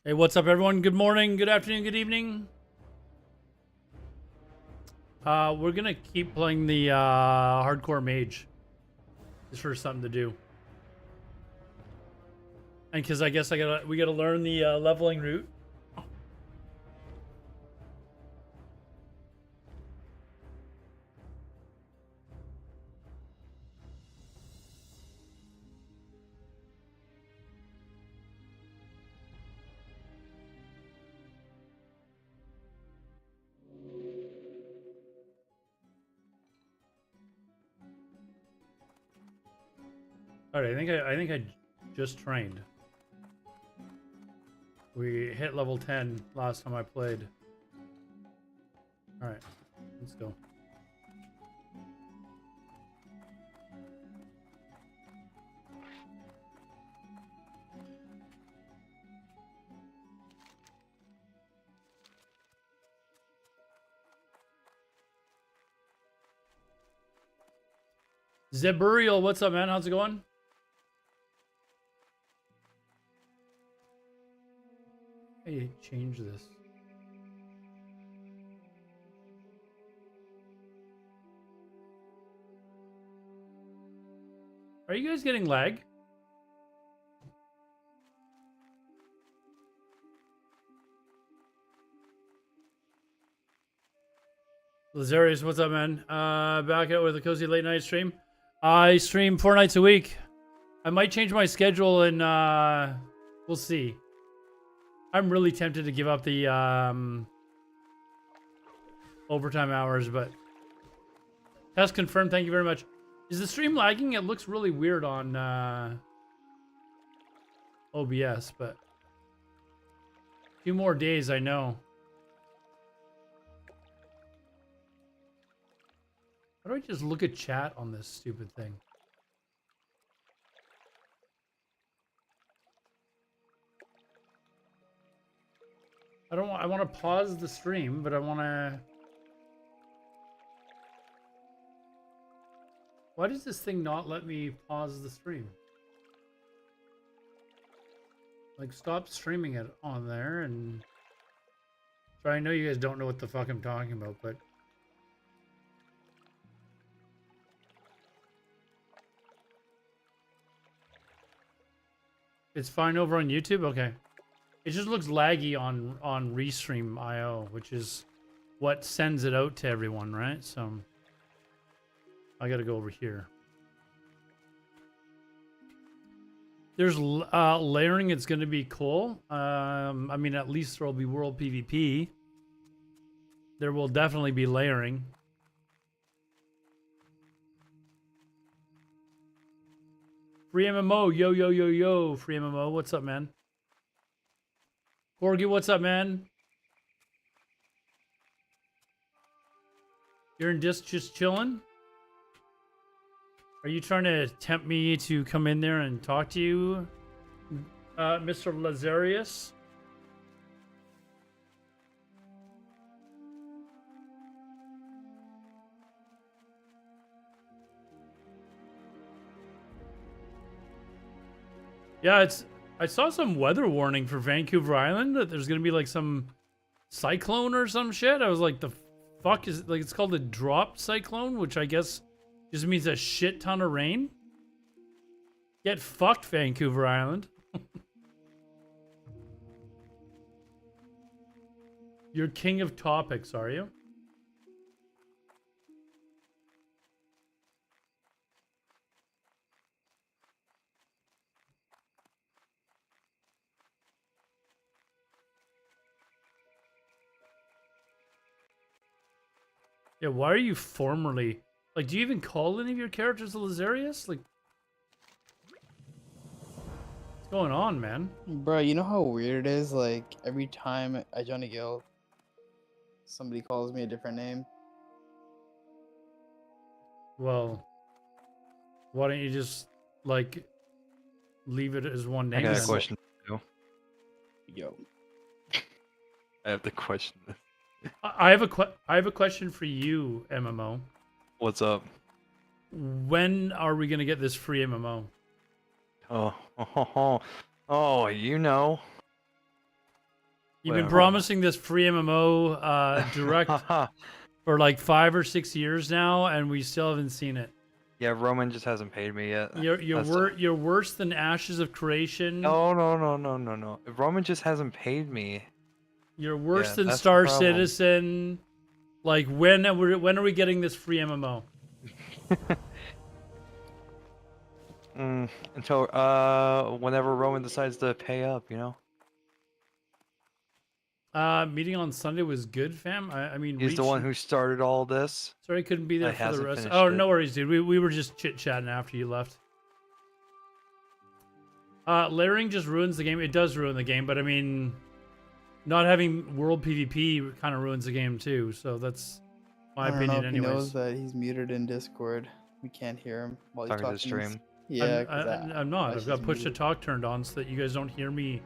Hey, what's up, everyone? Good morning, good afternoon, good evening. We're gonna keep playing the hardcore mage, just for something to do, and because I guess we gotta learn the leveling route. All right, I think I just trained. We hit level 10 last time I played. All right, let's go. Zeburiel, what's up, man? How's it going? Hey, change this. Are you guys getting lag? Lazarius, what's up, man? Back out with a cozy late night stream. I stream 4 nights a week. I might change my schedule and we'll see. I'm really tempted to give up the overtime hours, but test confirmed. Thank you very much. Is the stream lagging? It looks really weird on OBS, but a few more days, I know. How do I just look at chat on this stupid thing? I want to pause the stream, but I want to... Why does this thing not let me pause the stream? Like, stop streaming it on there and... So I know you guys don't know what the fuck I'm talking about, but... It's fine over on YouTube? Okay. It just looks laggy on Restream.io, which is what sends it out to everyone, right? So I gotta go over here. There's layering. It's gonna be cool. I mean, at least there will be world PvP. There will definitely be layering. Free MMO, yo yo yo yo. Free MMO, what's up, man? Corgi, what's up, man? You're in disc just chilling? Are you trying to tempt me to come in there and talk to you, Mr. Lazarius? Yeah, I saw some weather warning for Vancouver Island that there's gonna be like some cyclone or some shit. I was like, the fuck is it? Like, it's called a drop cyclone, which I guess just means a shit ton of rain. Get fucked, Vancouver Island. You're king of topics, are you? Yeah, why are you formerly... Like, do you even call any of your characters Lazarius? Like, what's going on, man? Bro, you know how weird it is? Like, every time I join a guild, somebody calls me a different name. Well, why don't you just, like, leave it as one name? I got a then? question for you. Yo. I have the question. I have a question for you, MMO. What's up? When are we gonna get this free MMO? Oh, you know. You've been Well, promising this free MMO direct for like 5 or 6 years now, and we still haven't seen it. yeah, Roman just hasn't paid me yet. That's- You're worse than Ashes of Creation. No. Roman just hasn't paid me. You're worse Yeah, than that's the Star problem. Citizen. Like when are we getting this free MMO? Until whenever Roman decides to pay up, Meeting on Sunday was good, fam. I mean, He's the one Reach- who started all this. Sorry, I couldn't be there That for the hasn't rest. finished Oh, it. no worries, dude. We were just chit chatting after you left. Layering just ruins the game. It does ruin the game, but I mean, not having world PvP kind of ruins the game too. So that's my I don't know opinion, if he knows anyways. that he's muted in Discord. We can't hear him while he's Talking to the talking. stream. Yeah, 'cause I'm not. why I've got she's push to muted. talk turned on so that you guys don't hear me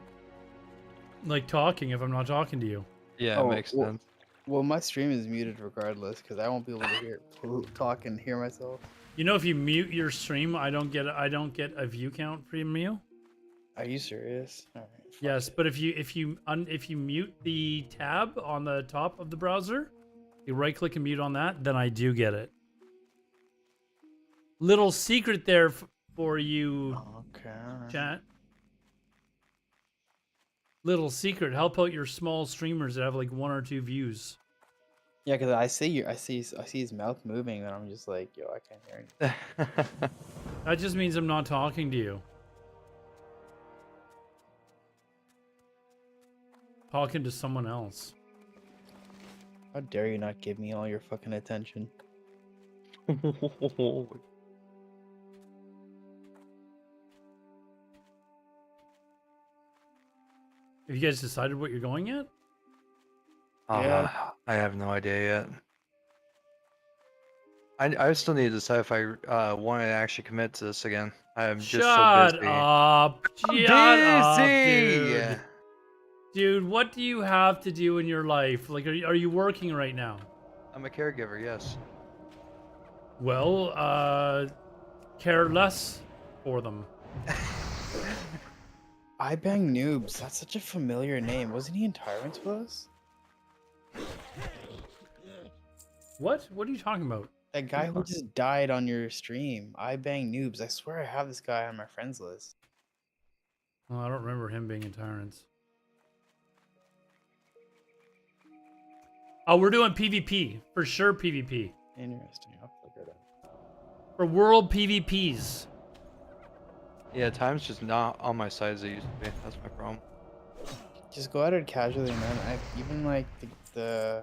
like talking if I'm not talking to you. Yeah, Oh, it makes well- sense. Well, my stream is muted regardless because I won't be able to hear talk and hear myself. You know, if you mute your stream, I don't get a view count from you. Are you serious? All right, fuck Yes, it. but if you mute the tab on the top of the browser, you right click and mute on that, then I do get it. Little secret there for you, Okay. alright. chat. Little secret, help out your small streamers that have like 1 or 2 views. Yeah, because I see his mouth moving, and I'm just like, yo, I can't hear anything. That just means I'm not talking to you. Talking to someone else. How dare you not give me all your fucking attention? Have you guys decided what you're going at? Yeah. I have no idea yet. I still need to decide if I want to actually commit to this again. I'm just so Shut busy. up. I'm Shut up, busy! dude. Dude, what do you have to do in your life? Like, are you working right now? I'm a caregiver, yes. Well, care less for them. I Bang Noobs. That's such a familiar name. Wasn't he in Tyrants with us? What? What are you talking about? That guy who just died on your stream. I Bang Noobs. I swear I have this guy on my friends list. Well, I don't remember him being in Tyrants. Oh, we're doing PvP. For sure PvP. Interesting. I'll figure it out. For world PvPs. Yeah, time's just not on my side as it used to be. That's my problem. Just go at it casually, man. Even like the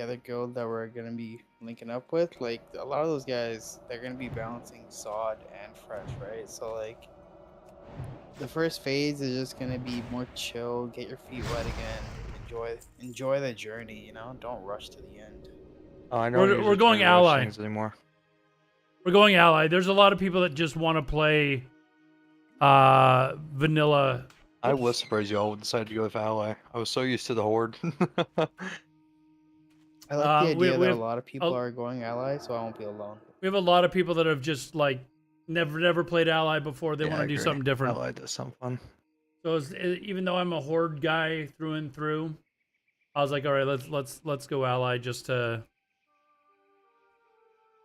other guild that we're gonna be linking up with, like a lot of those guys, they're gonna be balancing sod and fresh, right? So like, the first phase is just gonna be more chill, get your feet wet again, enjoy the journey. You know, don't rush to the end. Oh, I know. We're going ally. Anymore. We're going ally. There's a lot of people that just want to play vanilla. I was surprised y'all decided to go with ally. I was so used to the horde. I like the we idea that a have- lot of people are going ally, so I won't be alone. We have a lot of people that have just like never played ally before. They Yeah, want I to do agree. something different. Ally does something fun. So even though I'm a horde guy through and through, I was like, all right, let's go ally just to.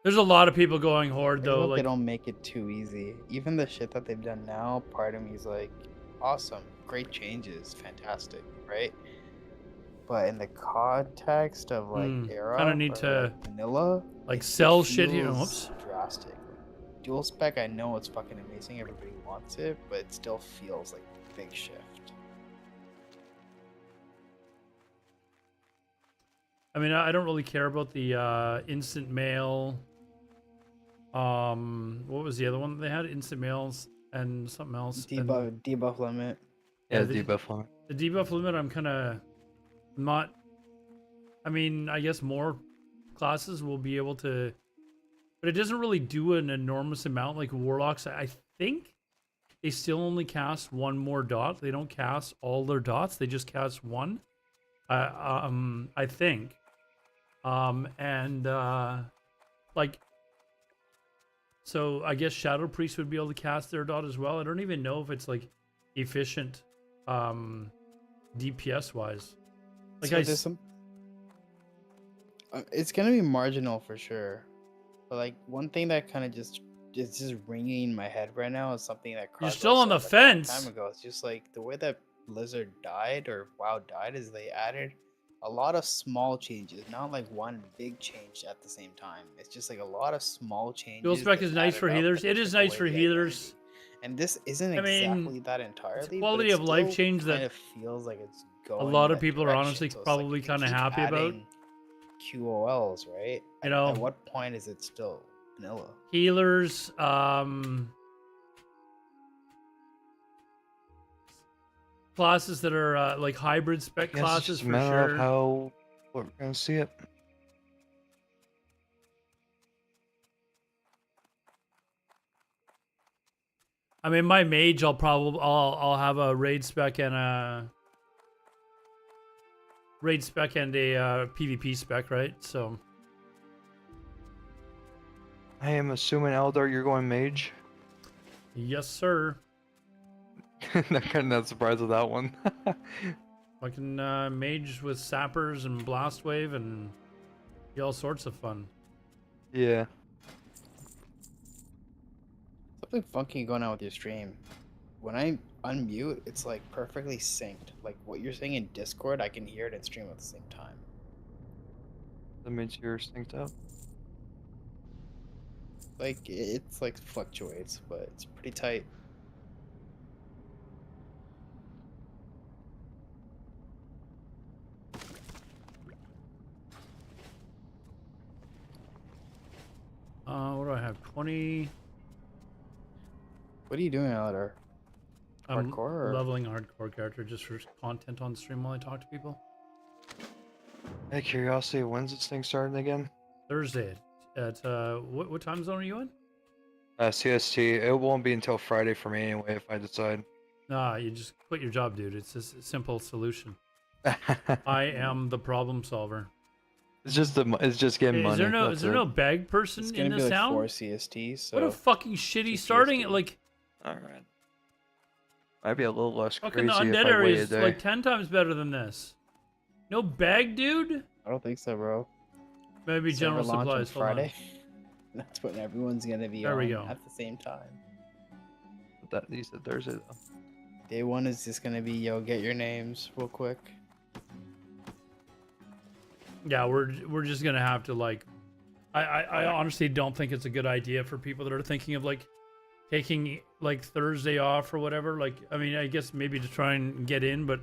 There's a lot of people going horde I though. hope Like they don't make it too easy. Even the shit that they've done now, part of me is like, awesome, great changes, fantastic, right? But in the context of like era, kinda need or, to, like, vanilla, like it sell shit here. feels Whoops. drastic. Dual spec, I know it's fucking amazing. Everybody wants it, but it still feels like a big shift. I mean, I don't really care about the instant mail. What was the other one that they had? Instant mails and something else. and Debuff limit. Yeah, the- debuff line. The debuff limit, I'm kind of not. I mean, I guess more classes will be able to, but it doesn't really do an enormous amount. Like warlocks, I think they still only cast one more dot. They don't cast all their dots. They just cast one. I think. Like, so I guess Shadow Priest would be able to cast their dot as well. I don't even know if it's like efficient. DPS wise. Like So I, there's s- some. It's gonna be marginal for sure, but like one thing that kind of just is just ringing in my head right now is something that you're Cargo still on the said like a long time fence. ago. It's just like the way that Blizzard died or WoW died is they added a lot of small changes, not like one big change at the same time. It's just like a lot of small changes. Dual spec that is nice added for up healers. and It is took nice away for the healers. identity. And this isn't I mean, exactly that entirely, but quality it of life still change that kind of feels like it's a going lot in of that people are direction. honestly So it's like probably if they kind of keep happy about. adding QOLs, right? You At know, what point is it still vanilla? healers, classes that are like hybrid spec I guess it's classes just a for matter of sure. how we're gonna see it. I mean, my mage, I'll have a raid spec and a PvP spec, right? So I am assuming Eldar, you're going mage. yes, sir. Not kind of surprised with that one. Fucking mage with sappers and blast wave and be all sorts of fun. Yeah. Something funky going on with your stream. When I unmute, it's like perfectly synced. Like what you're saying in Discord, I can hear it in stream at the same time. That means you're synced up. Like it's like fluctuates, but it's pretty tight. What do I have? 20. What are you doing, Aladar? I'm Hardcore or- leveling a hardcore character just for content on stream while I talk to people. Hey, curiosity, when's this thing starting again? Thursday at what time zone are you in? CST. It won't be until Friday for me anyway if I decide. Nah, you just quit your job, dude. It's a simple solution. I am the problem solver. It's just getting Hey, money. is there that's no it. bag person It's in gonna be this like town? 4 CST. So What a fucking shitty 2 starting. CST. Like All right. Might be a little less fucking the crazy if undead I area wait a is day. like 10 times better than this. No bag, dude. I don't think so, bro. Maybe Server general launch on supplies. Hold on. Friday. That's when everyone's gonna be There on we go. at the same time. That you said Thursday though. Day one is just gonna be yo, get your names real quick. Yeah, we're just gonna have to like. I honestly don't think it's a good idea for people that are thinking of like taking like Thursday off or whatever. Like, I mean, I guess maybe to try and get in, but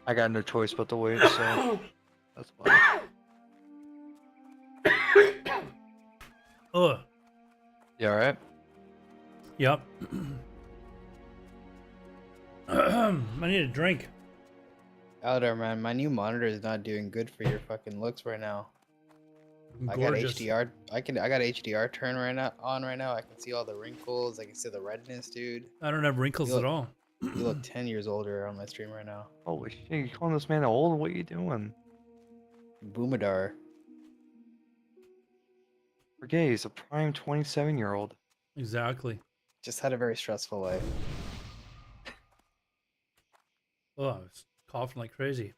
I got no choice but to wait, so that's fine. ugh. You alright? Yep. I need a drink. Aladar, man, my new monitor is not doing good for your fucking looks right now. I got Gorgeous. HDR. I got HDR turn right now on right now. I can see all the wrinkles. I can see the redness, dude. I don't have wrinkles You at all. You look 10 years older on my stream right now. Holy shit, you calling this man old? What are you doing? Boomadar. Forget he's a prime 27-year-old. Exactly. Just had a very stressful life. Oh, I was coughing like crazy.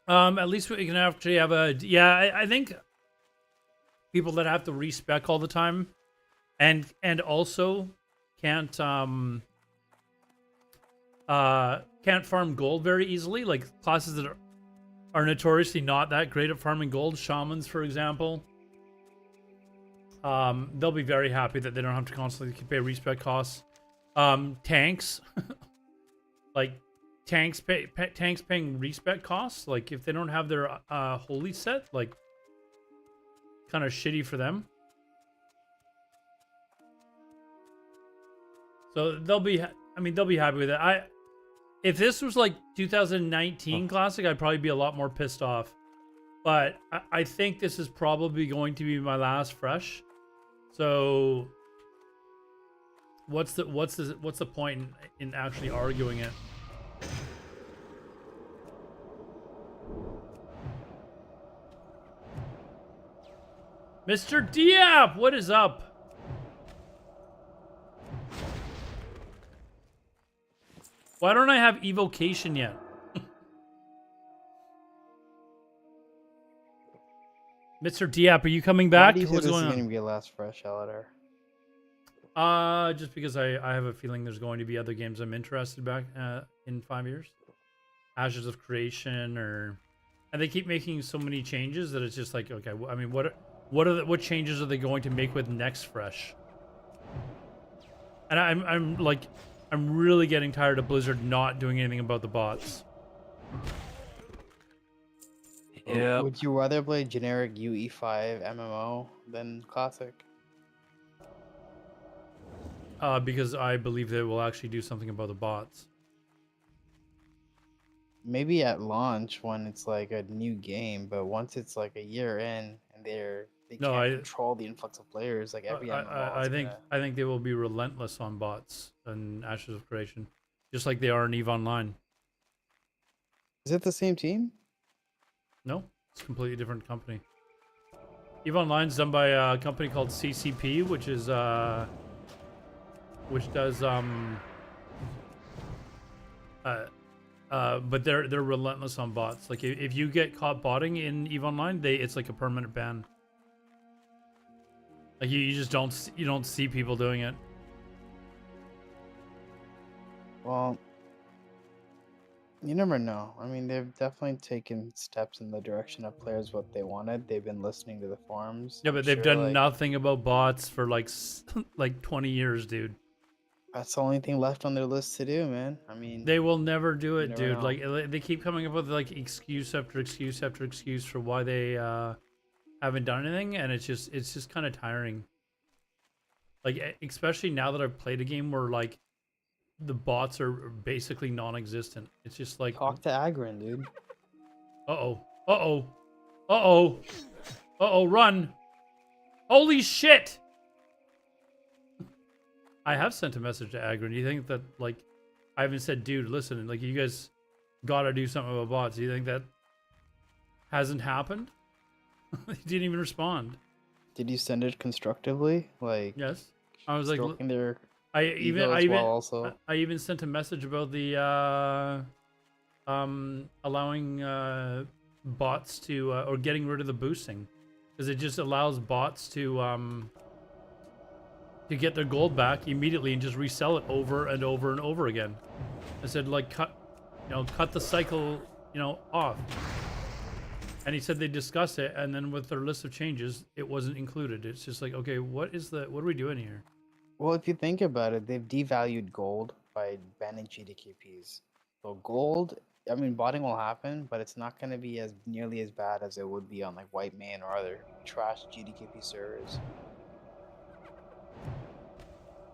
At least we can actually have a I think people that have to respec all the time and also can't farm gold very easily, like classes that are notoriously not that great at farming gold, shamans for example. They'll be very happy that they don't have to constantly pay respec costs. Tanks like tanks paying respec costs, like if they don't have their holy set, like kind of shitty for them. So they'll be happy with it. If this was like 2019 classic, I'd probably be a lot more pissed off. But I think this is probably going to be my last fresh. So what's the point in actually arguing it? Mr. Diab, what is up? Why don't I have evocation yet? Mr. Diap, are you coming Why back? do you think What's this going is on? gonna be a last fresh Alatar? Just because I have a feeling there's going to be other games I'm interested back in 5 years. Ashes of Creation, and they keep making so many changes that it's just like, okay, I mean, what changes are they going to make with next fresh? And I'm really getting tired of Blizzard not doing anything about the bots. Yeah. Would you rather play generic UE5 MMO than classic? Because I believe they will actually do something about the bots. Maybe at launch when it's like a new game, but once it's like a year in and they No, can't control the influx of players, like every MMO is gonna... I think they will be relentless on bots and Ashes of Creation, just like they are in EVE Online. Is it the same team? No, it's a completely different company. EVE Online's done by a company called CCP, which is which does but they're relentless on bots. Like if you get caught botting in EVE Online, it's like a permanent ban. Like you just don't see people doing it. Well, you never know. I mean, they've definitely taken steps in the direction of players what they wanted. They've been listening to the forums. Yeah, I'm but they've sure, done like, nothing about bots for like like 20 years, dude. that's the only thing left on their list to do, man. I mean, They will never do you it, never dude. know. Like they keep coming up with like excuse after excuse after excuse for why they haven't done anything, and it's just kind of tiring. Like especially now that I've played a game where like the bots are basically non-existent. It's just like, Talk to Agrin, dude. run! Holy shit! I have sent a message to Agron. Do you think that, like, I haven't said, dude, listen, like, you guys gotta do something about bots. Do you think that hasn't happened? He didn't even respond. Did you send it constructively? Like, Yes. I was like, stroking their I ego as well also. even sent a message about the allowing bots to or getting rid of the boosting, because it just allows bots to get their gold back immediately and just resell it over and over and over again. I said, like, cut the cycle, off. And he said they discussed it, and then with their list of changes, it wasn't included. It's just like, okay, what are we doing here? Well, if you think about it, they've devalued gold by banning GDKPs. So gold, I mean, botting will happen, but it's not going to be as nearly as bad as it would be on like White Man or other trash GDKP servers.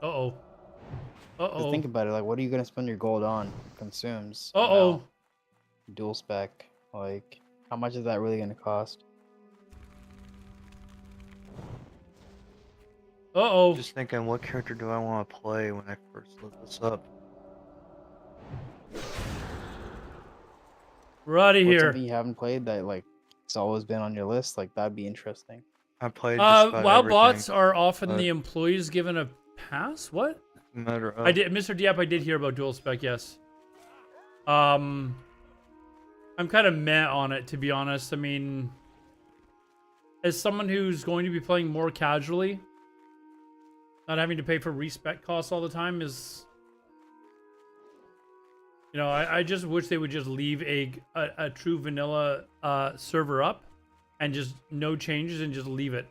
Uh-oh. Just think about it, like, what are you going to spend your gold on? Consumes. Uh-oh. Now, dual spec, like, how much is that really going to cost? Uh-oh. Just thinking, what character do I want to play when I first look this up? We're out of What's here. something you haven't played that, like, it's always been on your list? Like, that'd be interesting. I played just about WoW everything. bots are often but- the employees given a pass? What? Matter of, I did, Mr. Diep, I did hear about dual spec, yes. I'm kind of meh on it, to be honest. I mean, as someone who's going to be playing more casually, not having to pay for respec costs all the time is, I just wish they would just leave a true vanilla server up and just no changes and just leave it.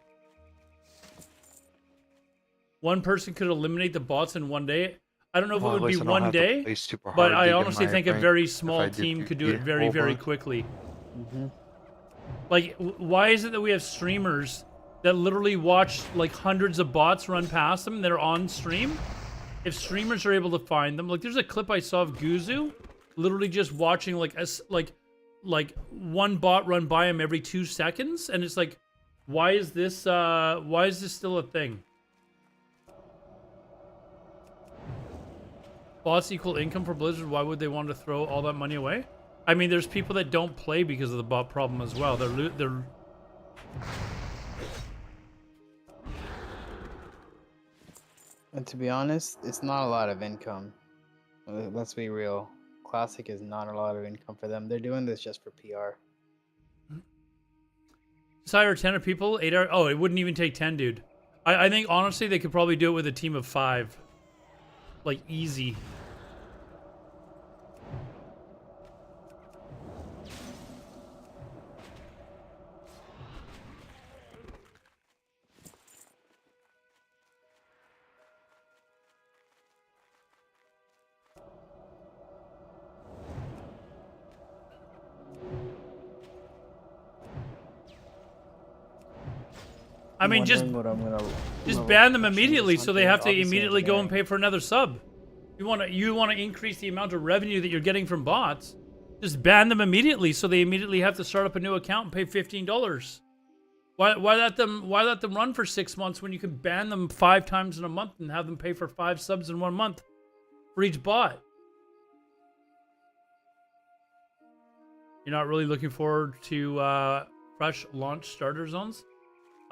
One person could eliminate the bots in one day. I don't know if well, it at would be least I don't one have to day, play super but hard I to get honestly my think a rank very if small I did team could do it PvP very, very over. quickly. Mm-hmm. Like, why is it that we have streamers that literally watch like hundreds of bots run past them that are on stream? If streamers are able to find them, like, there's a clip I saw of Guzu literally just watching like one bot run by him every 2 seconds, and it's like, why is this still a thing? Bots equal income for Blizzard. Why would they want to throw all that money away? I mean, there's people that don't play because of the bot problem as well. They're And to be honest, it's not a lot of income. Let's be real. Classic is not a lot of income for them. They're doing this just for PR. Just hire 10 of people, 8 hours. Oh, it wouldn't even take 10, dude. I think honestly they could probably do it with a team of 5. Like easy. I mean, just ban them immediately, so they have to immediately go and pay for another sub. You want to increase the amount of revenue that you're getting from bots? Just ban them immediately, so they immediately have to start up a new account and pay $15. Why let them run for 6 months when you can ban them 5 times in a month and have them pay for 5 subs in 1 month for each bot? You're not really looking forward to fresh launch starter zones?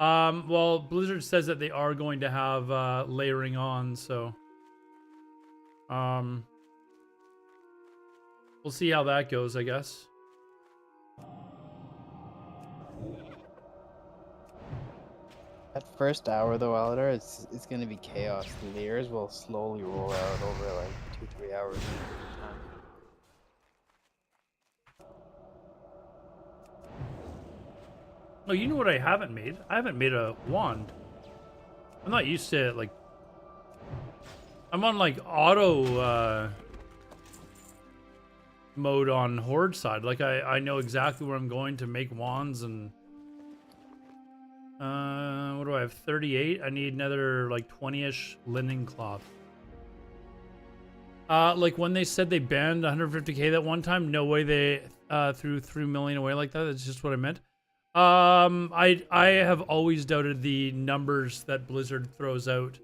Well, Blizzard says that they are going to have layering on, so we'll see how that goes, I guess. That first hour though, Aladar, it's gonna be chaos. The layers will slowly roll out over like 2-3 hours. Oh, you know what I haven't made? I haven't made a wand. I'm not used to it, like... I'm on, like, auto, mode on Horde side. Like, I know exactly where I'm going to make wands and... what do I have? 38? I need another, like, 20-ish linen cloth. Like, when they said they banned 150k that one time, no way they, threw 3 million away like that. That's just what I meant. I have always doubted the numbers that Blizzard throws out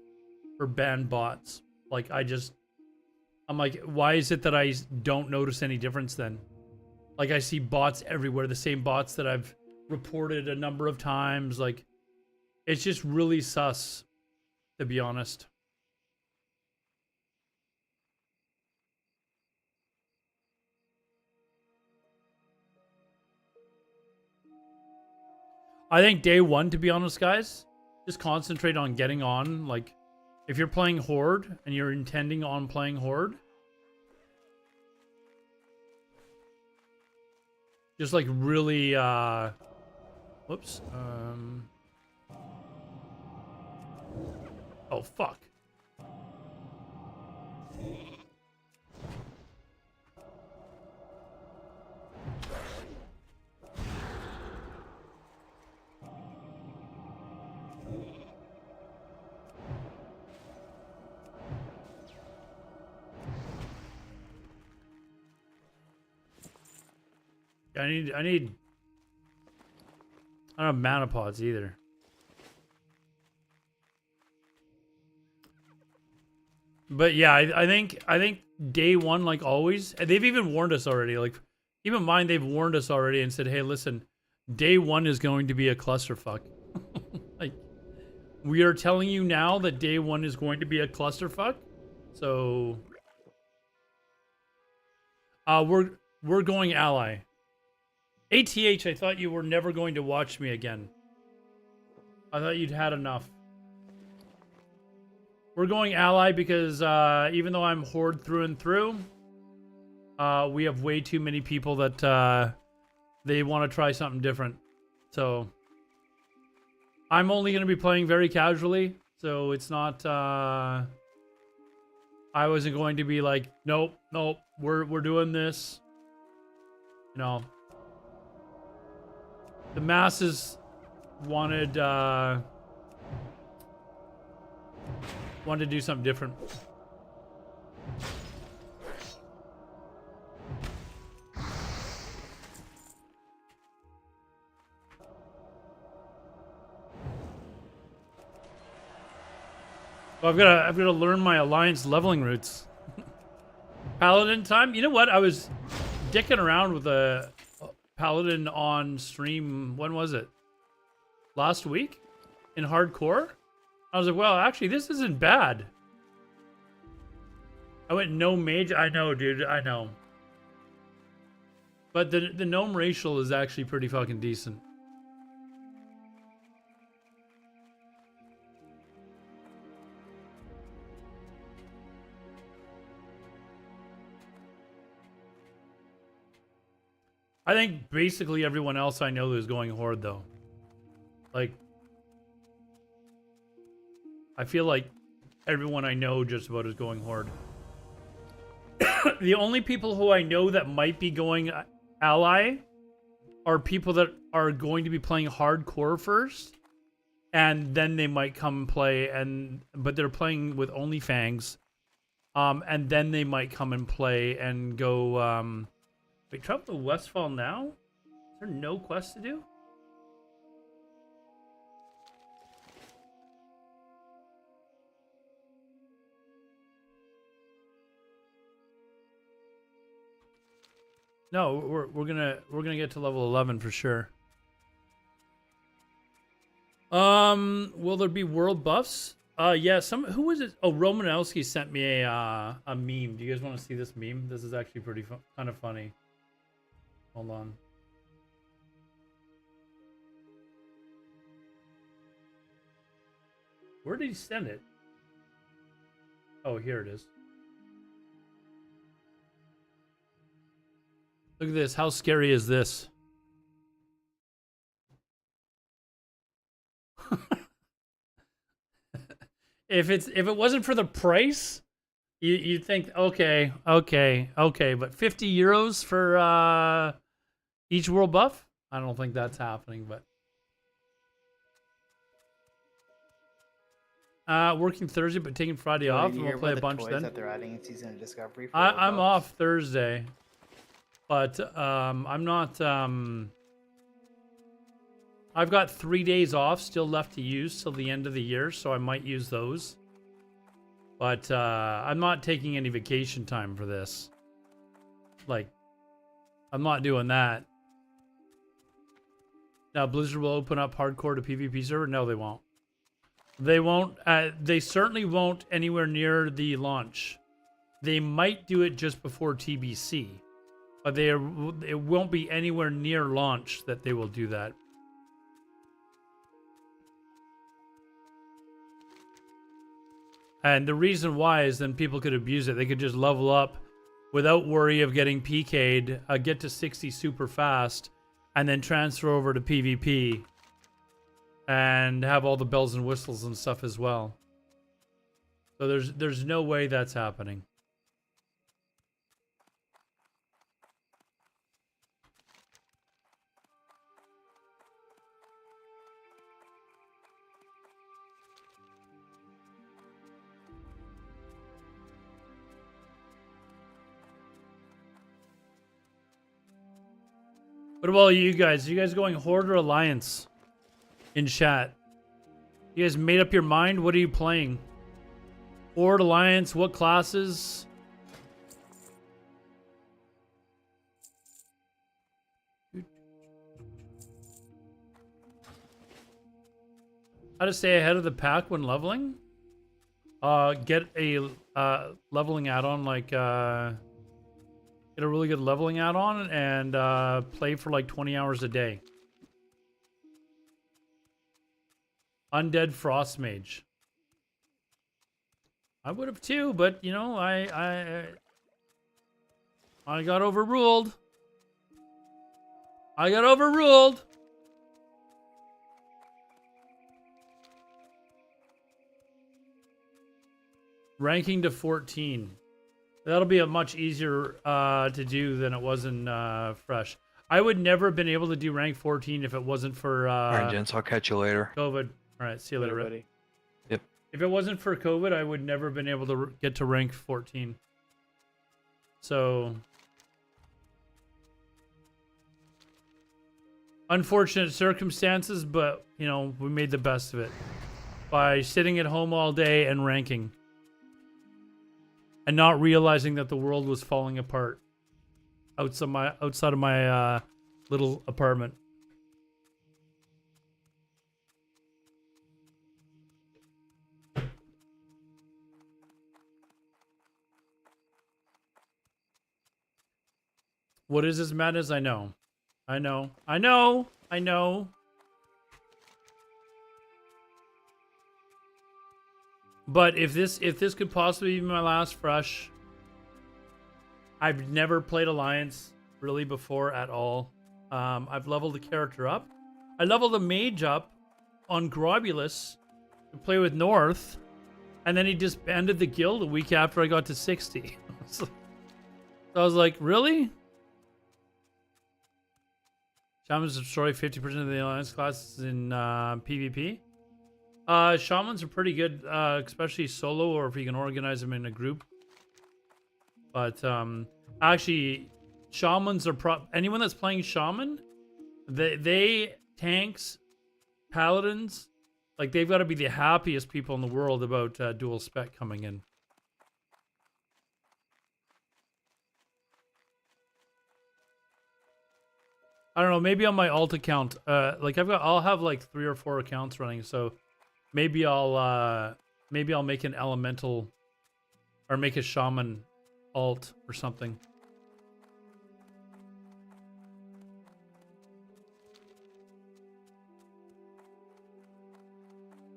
for banned bots. Like, I'm like, why is it that I don't notice any difference then? Like, I see bots everywhere, the same bots that I've reported a number of times. Like, it's just really sus, to be honest. I think day one, to be honest, guys, just concentrate on getting on. Like, if you're playing Horde and you're intending on playing Horde, just like really, whoops. Oh, fuck. I don't have mana pods either. But yeah, I think day one, like always, and they've even warned us already. Like, keep in mind, they've warned us already and said, hey, listen, day one is going to be a clusterfuck. Like, we are telling you now that day one is going to be a clusterfuck. So, we're going ally. ATH, I thought you were never going to watch me again. I thought you'd had enough. We're going ally because even though I'm Horde through and through, we have way too many people that they want to try something different. So I'm only going to be playing very casually, so it's not... I wasn't going to be like, nope, we're doing this. You know, the masses wanted to do something different. Well, I've got to learn my alliance leveling routes. Paladin time. You know what? I was dicking around with a Paladin on stream. When was it? Last week in hardcore. I was like, well, actually, this isn't bad. I went no mage. I know, dude. I know. But the gnome racial is actually pretty fucking decent. I think basically everyone else I know is going horde though. Like, I feel like everyone I know just about is going horde. The only people who I know that might be going ally are people that are going to be playing hardcore first, and then they might come and play, but they're playing with only fangs, and then they might come and play and go. Wait, travel to Westfall now? Is there no quest to do? No, we're gonna get to level 11 for sure. Will there be world buffs? Yeah. Who was it? Oh, Romanowski sent me a meme. Do you guys want to see this meme? This is actually pretty kind of funny. Hold on. Where did he send it? Oh, here it is. Look at this. How scary is this? If it wasn't for the price, you'd think okay, but 50 euros for each world buff? I don't think that's happening, but working Thursday but taking Friday off, and we'll play a bunch then. That they're adding in Season of Discovery for I'm off Thursday, but I'm not. I've got 3 days off still left to use till the end of the year, so I might use those. But I'm not taking any vacation time for this. Like, I'm not doing that. Now, Blizzard will open up hardcore to PvP server? No, they won't. They won't. They certainly won't anywhere near the launch. They might do it just before TBC. But it won't be anywhere near launch that they will do that. And the reason why is then people could abuse it. They could just level up without worry of getting PK'd, get to 60 super fast, and then transfer over to PvP and have all the bells and whistles and stuff as well. So there's no way that's happening. What about you guys? Are you guys going Horde or Alliance? In chat. You guys made up your mind? What are you playing? Horde, Alliance, what classes? How to stay ahead of the pack when leveling? Get a leveling add-on like get a really good leveling add-on and play for like 20 hours a day. Undead Frost Mage. I would have too, but you know, I got overruled. I got overruled. Ranking to 14. That'll be a much easier to do than it was in Fresh. I would never have been able to do rank 14 if it wasn't for Alright, gents, I'll catch you later. COVID. All right, see you later, Everybody. Yep. If it wasn't for COVID, I would never have been able to get to rank 14. So, unfortunate circumstances, but, you know, we made the best of it by sitting at home all day and ranking. And not realizing that the world was falling apart outside of my little apartment. What is this madness? I know. I know. I know. I know. But if this could possibly be my last fresh, I've never played Alliance really before at all. I've leveled the character up. I leveled the mage up on Grobulus to play with North, and then he disbanded the guild a week after I got to 60. So I was like, really? Shamans destroy 50% of the Alliance classes in PvP. Shamans are pretty good, especially solo or if you can organize them in a group. But actually, shamans are anyone that's playing shaman, they tanks, paladins, like they've got to be the happiest people in the world about dual spec coming in. I don't know, maybe on my alt account, like I'll have like 3 or 4 accounts running, so maybe I'll make an elemental or make a shaman alt or something.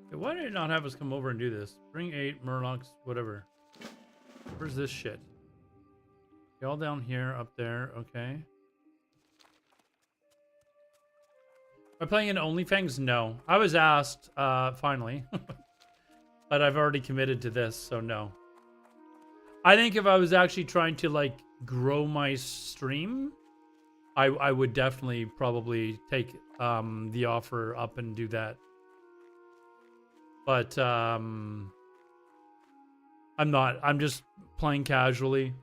Okay, why did it not have us come over and do this? Bring 8 Murlocs, whatever. Where's this shit? Y'all down here, up there, okay. Am I playing in OnlyFans? No. I was asked, finally. But I've already committed to this, so no. I think if I was actually trying to, like, grow my stream, I would definitely probably take the offer up and do that. But I'm not. I'm just playing casually.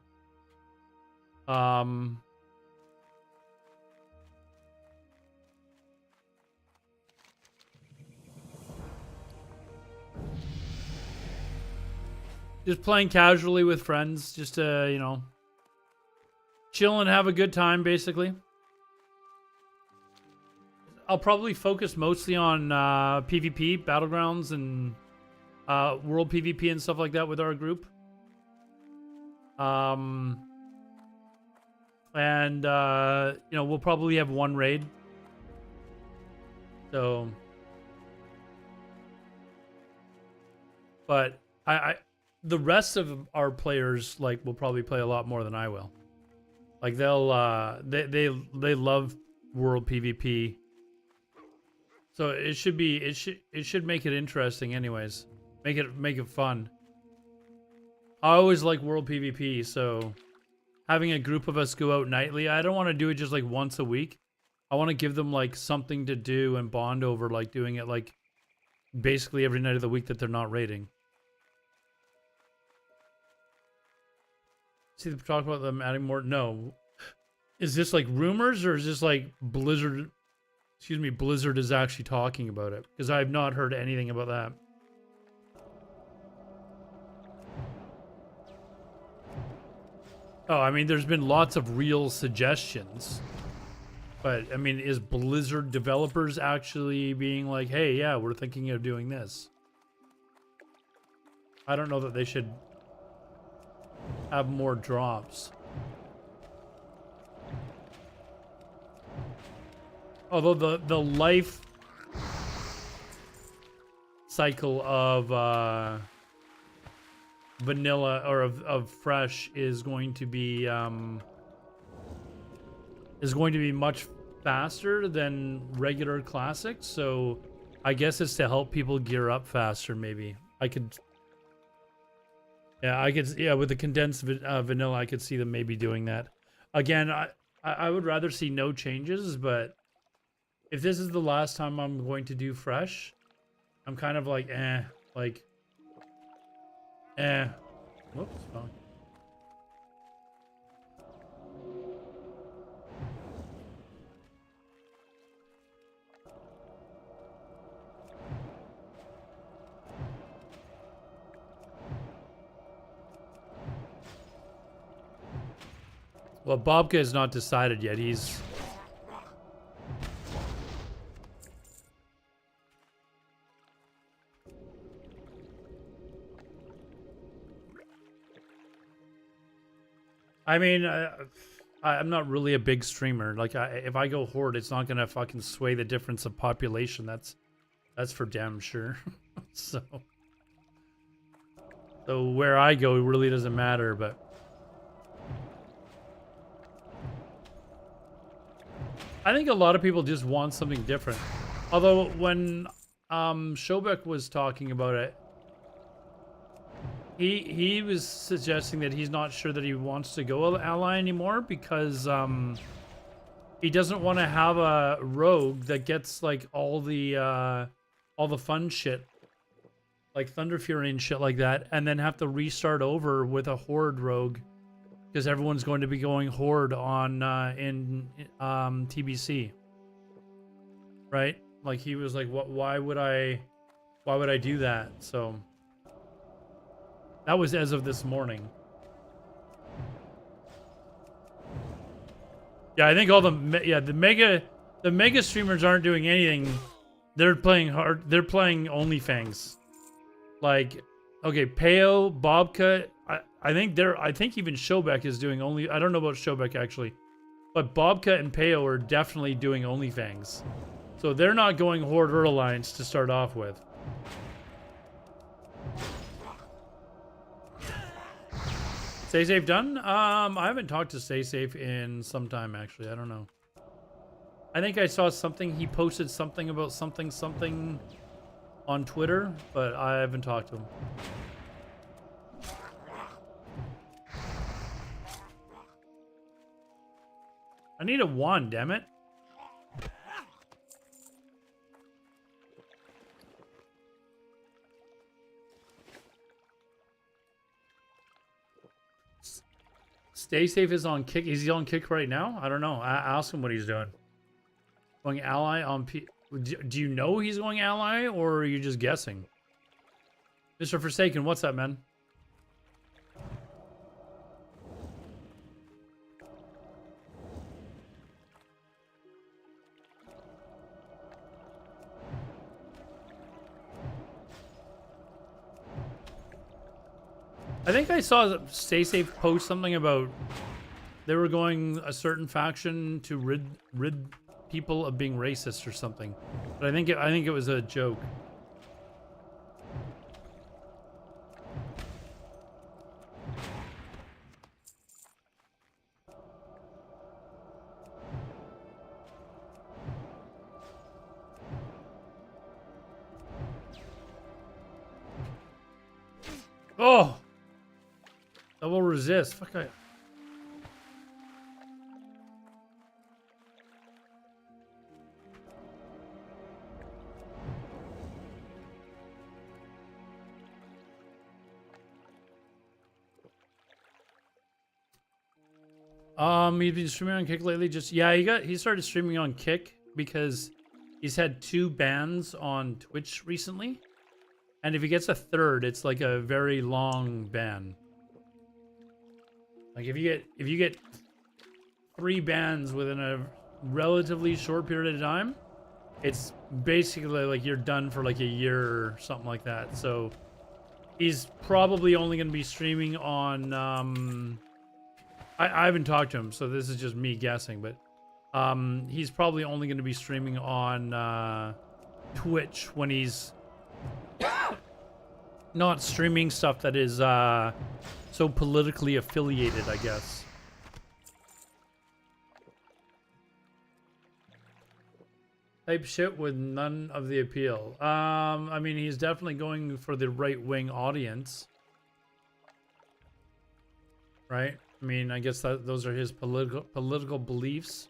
Just playing casually with friends, just to, you know, chill and have a good time, basically. I'll probably focus mostly on PvP, Battlegrounds, and World PvP and stuff like that with our group. And, you know, we'll probably have 1 raid. So... But the rest of our players, like, will probably play a lot more than I will. Like, they'll they love World PvP. So it should make it interesting anyways. Make it fun. I always like World PvP, so having a group of us go out nightly, I don't want to do it just like once a week. I want to give them like something to do and bond over, like doing it like basically every night of the week that they're not raiding. See them talk about them adding more. No. Is this like rumors or is this like Blizzard? Excuse me, Blizzard is actually talking about it, because I have not heard anything about that. Oh, I mean, there's been lots of real suggestions. But, I mean, is Blizzard developers actually being like, hey, yeah, we're thinking of doing this? I don't know that they should have more drops. Although the life cycle of vanilla or of fresh is going to be much faster than regular classic, so I guess it's to help people gear up faster. Maybe I could with the condensed vanilla I could see them maybe doing that. Again, I would rather see no changes, but if this is the last time I'm going to do fresh, I'm kind of like, whoops, wrong. Well, Bobka is not decided yet. He's... I mean, I'm not really a big streamer. Like, if I go Horde, it's not gonna fucking sway the difference of population. That's for damn sure. So where I go really doesn't matter. But I think a lot of people just want something different. Although when Shobek was talking about it, he was suggesting that he's not sure that he wants to go ally anymore because he doesn't want to have a rogue that gets like all the fun shit, like Thunder Fury and shit like that, and then have to restart over with a Horde rogue because everyone's going to be going Horde on in TBC, right? Like he was like, "What? Why would I do that?" So that was as of this morning. Yeah, I think all the mega streamers aren't doing anything. They're playing hard. They're playing OnlyFans. Like, okay, Peo, Bobka. I think even Shobek is doing only. I don't know about Shobek actually, but Bobka and Peo are definitely doing OnlyFans. So they're not going Horde or Alliance to start off with. Stay Safe done? I haven't talked to Stay Safe in some time actually. I don't know. I think I saw something. He posted something about something on Twitter, but I haven't talked to him. I need a wand, damn it. Stay Safe is on Kick. Is he on Kick right now? I don't know. Ask him what he's doing. Going ally on P. Do you know he's going ally, or are you just guessing? Mr. Forsaken, what's up, man? I think I saw Stay Safe post something about they were going a certain faction to rid people of being racist or something, but I think it was a joke. Oh, double resist. Fuck I. He's been streaming on Kick lately. He started streaming on Kick because he's had 2 bans on Twitch recently, and if he gets a third, it's like a very long ban. Like if you get 3 bans within a relatively short period of time, it's basically like you're done for like a year or something like that. So he's probably only going to be streaming on I haven't talked to him, so this is just me guessing, but he's probably only going to be streaming on Twitch when he's not streaming stuff that is so politically affiliated, I guess. Type shit with none of the appeal. I mean, he's definitely going for the right-wing audience, right? I mean, I guess that those are his political beliefs.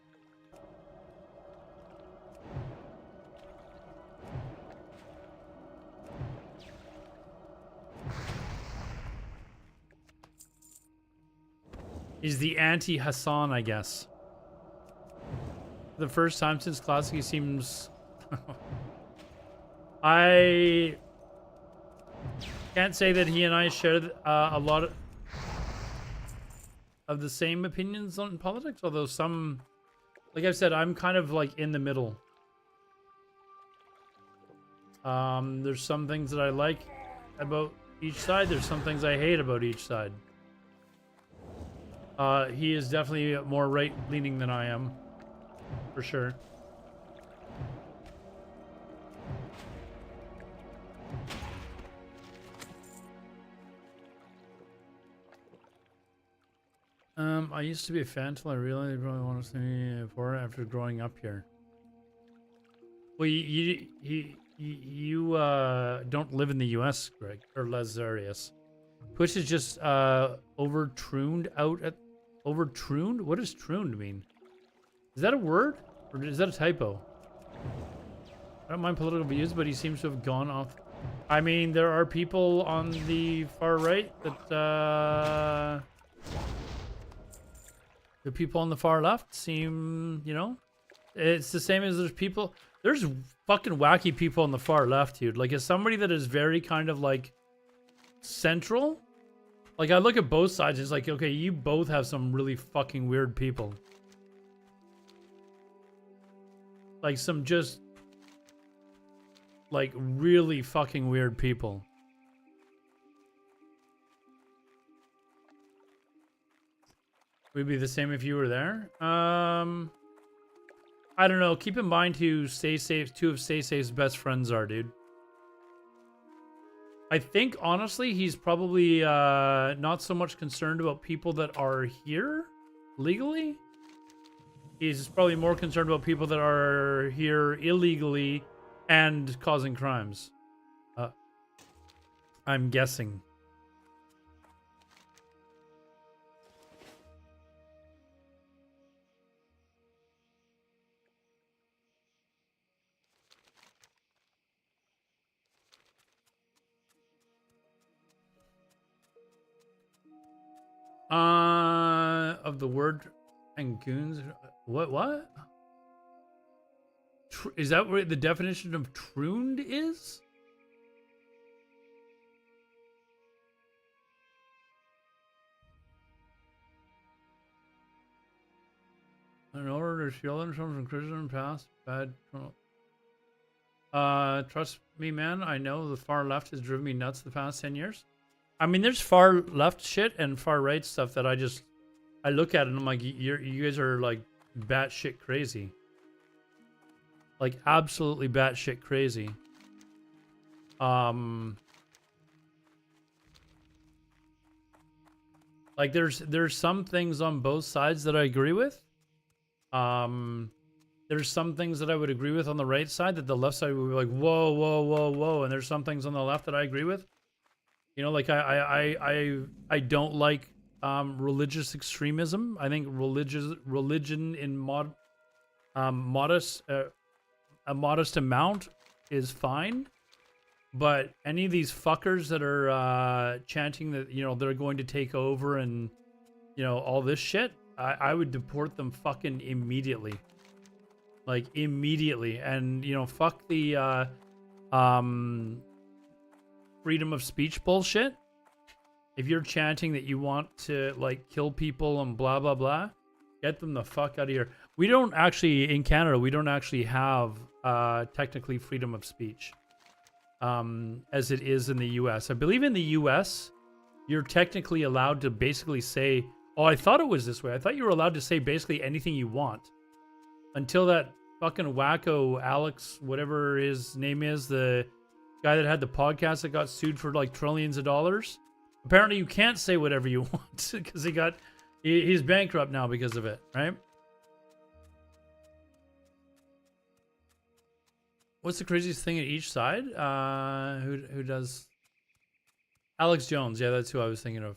He's the anti-Hassan, I guess. The first time since Classic, he seems... I can't say that he and I shared a lot of the same opinions on politics, although some, like I've said, I'm kind of like in the middle. There's some things that I like about each side. There's some things I hate about each side. He is definitely more right-leaning than I am, for sure. I used to be a fan until I realized I really want to see me before after growing up here. Well, you don't live in the U.S., Greg, or Lazarius. Twitch is just overtuned out at overtuned. What does tuned mean? Is that a word or is that a typo? I don't mind political views, but he seems to have gone off. I mean, there are people on the far right that the people on the far left seem, you know, it's the same as there's fucking wacky people on the far left, dude. Like, as somebody that is very kind of like central, like I look at both sides, it's like, okay, you both have some really fucking weird people. Like some just like really fucking weird people. Would be the same if you were there. I don't know. Keep in mind who Stay Safe, two of Stay Safe's best friends are, dude. I think honestly, he's probably not so much concerned about people that are here legally. He's probably more concerned about people that are here illegally and causing crimes. I'm guessing. Of the word and goons. What? Is that what the definition of trooned is? In order to shield themselves from criticism past bad. Trust me, man. I know the far left has driven me nuts the past 10 years. I mean, there's far left shit and far right stuff that I look at it and I'm like, you guys are like batshit crazy. Like absolutely batshit crazy. Like there's some things on both sides that I agree with. There's some things that I would agree with on the right side that the left side would be like, whoa, whoa, whoa, whoa, and there's some things on the left that I agree with. You know, like I don't like religious extremism. I think religion in a modest amount is fine, but any of these fuckers that are chanting that, you know, they're going to take over and, you know, all this shit, I would deport them fucking immediately. Like immediately. And, you know, fuck the freedom of speech bullshit. If you're chanting that you want to like kill people and blah blah blah, get them the fuck out of here. We don't actually, in Canada, we don't actually have technically freedom of speech as it is in the US. I believe in the US you're technically allowed to basically say, oh, I thought it was this way. I thought you were allowed to say basically anything you want until that fucking wacko Alex, whatever his name is, the guy that had the podcast that got sued for like trillions of dollars. Apparently you can't say whatever you want because he's bankrupt now because of it, right? What's the craziest thing at each side? Who does? Alex Jones, yeah, that's who I was thinking of.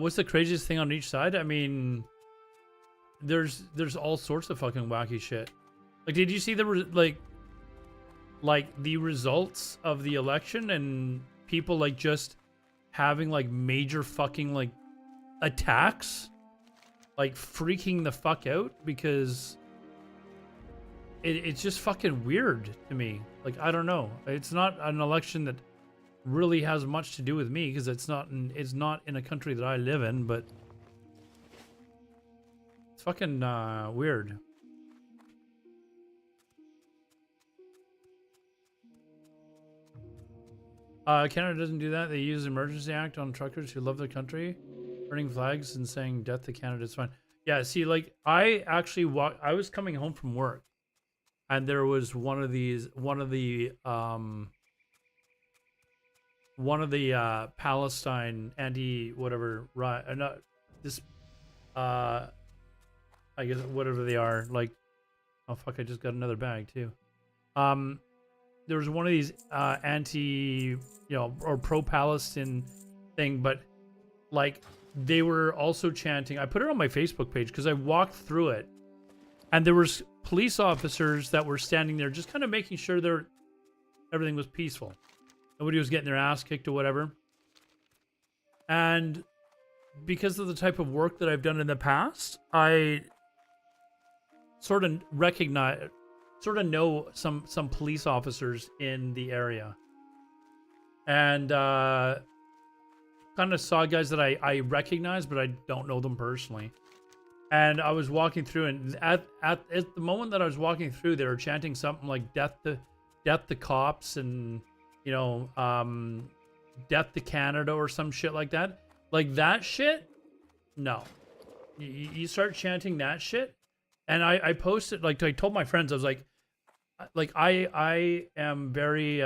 What's the craziest thing on each side? I mean, there's all sorts of fucking wacky shit. Like, did you see the the results of the election and people like just having like major fucking like attacks, like freaking the fuck out because it's just fucking weird to me. Like, I don't know. It's not an election that really has much to do with me because it's not in a country that I live in, but it's fucking weird. Canada doesn't do that. They use the Emergency Act on truckers who love their country. Burning flags and saying death to Canada is fine. Yeah, see, like I actually I was coming home from work, and there was one of the Palestine anti whatever not this I guess whatever they are, like, oh fuck, I just got another bag too. There was one of these anti, or pro-Palestine thing, but like they were also chanting. I put it on my Facebook page because I walked through it, and there was police officers that were standing there just kind of making sure everything was peaceful. Nobody was getting their ass kicked or whatever. And because of the type of work that I've done in the past, I sort of know some police officers in the area, and kind of saw guys that I recognize, but I don't know them personally. And I was walking through, and at the moment that I was walking through, they were chanting something like death to cops, and death to Canada or some shit like that. Like that shit, no. You start chanting that shit, and I posted, like, I told my friends, I was like I am very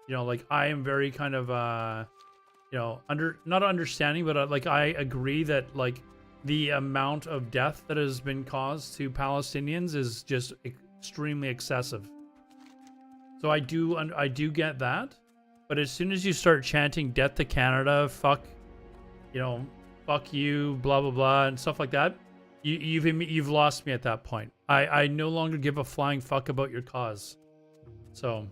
like I am very kind of not understanding, but like I agree that like the amount of death that has been caused to Palestinians is just extremely excessive. So I do get that, but as soon as you start chanting death to Canada, fuck you, blah blah blah, and stuff like that, you've lost me at that point. I no longer give a flying fuck about your cause. So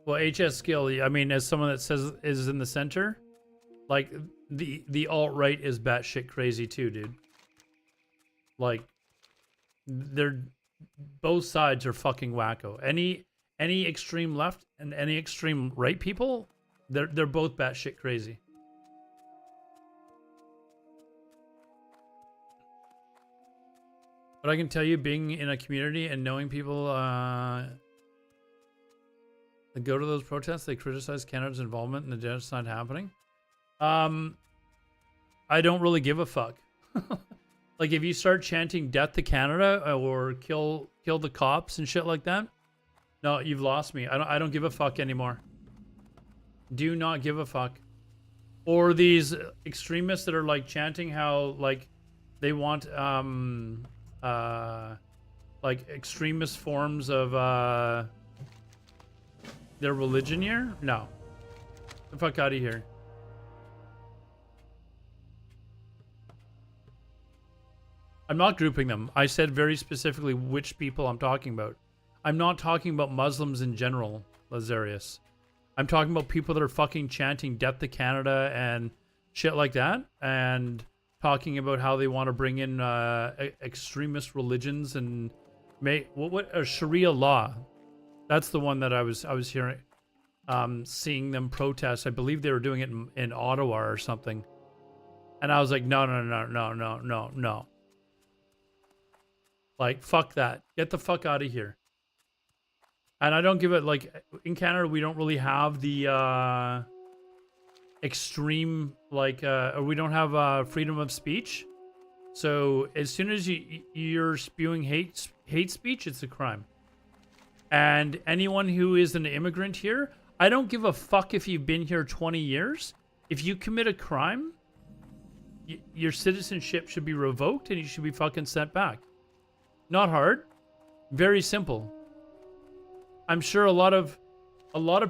well, HS Skill, I mean, as someone that says is in the center, like the alt-right is batshit crazy too, dude. Like they're both sides are fucking wacko. Any extreme left and any extreme right people, they're both batshit crazy. But I can tell you, being in a community and knowing people that go to those protests, they criticize Canada's involvement in the genocide happening. I don't really give a fuck. Like if you start chanting death to Canada or kill the cops and shit like that, no, you've lost me. I don't give a fuck anymore. Do not give a fuck. Or these extremists that are like chanting how like they want like extremist forms of their religion here? No. Get the fuck out of here. I'm not grouping them. I said very specifically which people I'm talking about. I'm not talking about Muslims in general, Lazarius. I'm talking about people that are fucking chanting death to Canada and shit like that, and talking about how they want to bring in extremist religions and make what a Sharia law. That's the one that I was hearing, seeing them protest. I believe they were doing it in Ottawa or something, and I was like, no. Like, fuck that. Get the fuck out of here. And I don't give it, like, in Canada, we don't really have the extreme, like, or we don't have freedom of speech. So as soon as you're spewing hate speech, it's a crime. And anyone who is an immigrant here, I don't give a fuck if you've been here 20 years. If you commit a crime, your citizenship should be revoked and you should be fucking sent back. Not hard. Very simple. I'm sure a lot of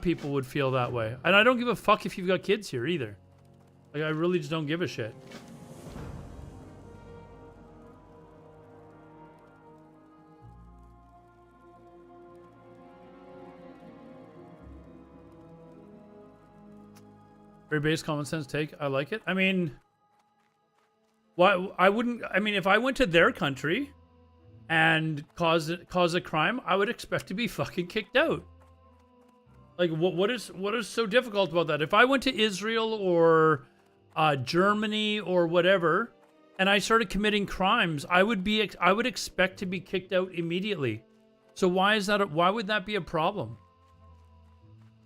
people would feel that way. And I don't give a fuck if you've got kids here either. Like, I really just don't give a shit. Very base common sense take. I like it. I mean, why I wouldn't, I mean, if I went to their country and cause a crime, I would expect to be fucking kicked out. Like, what is so difficult about that? If I went to Israel or Germany or whatever, and I started committing crimes, I would expect to be kicked out immediately. So why is that? Why would that be a problem?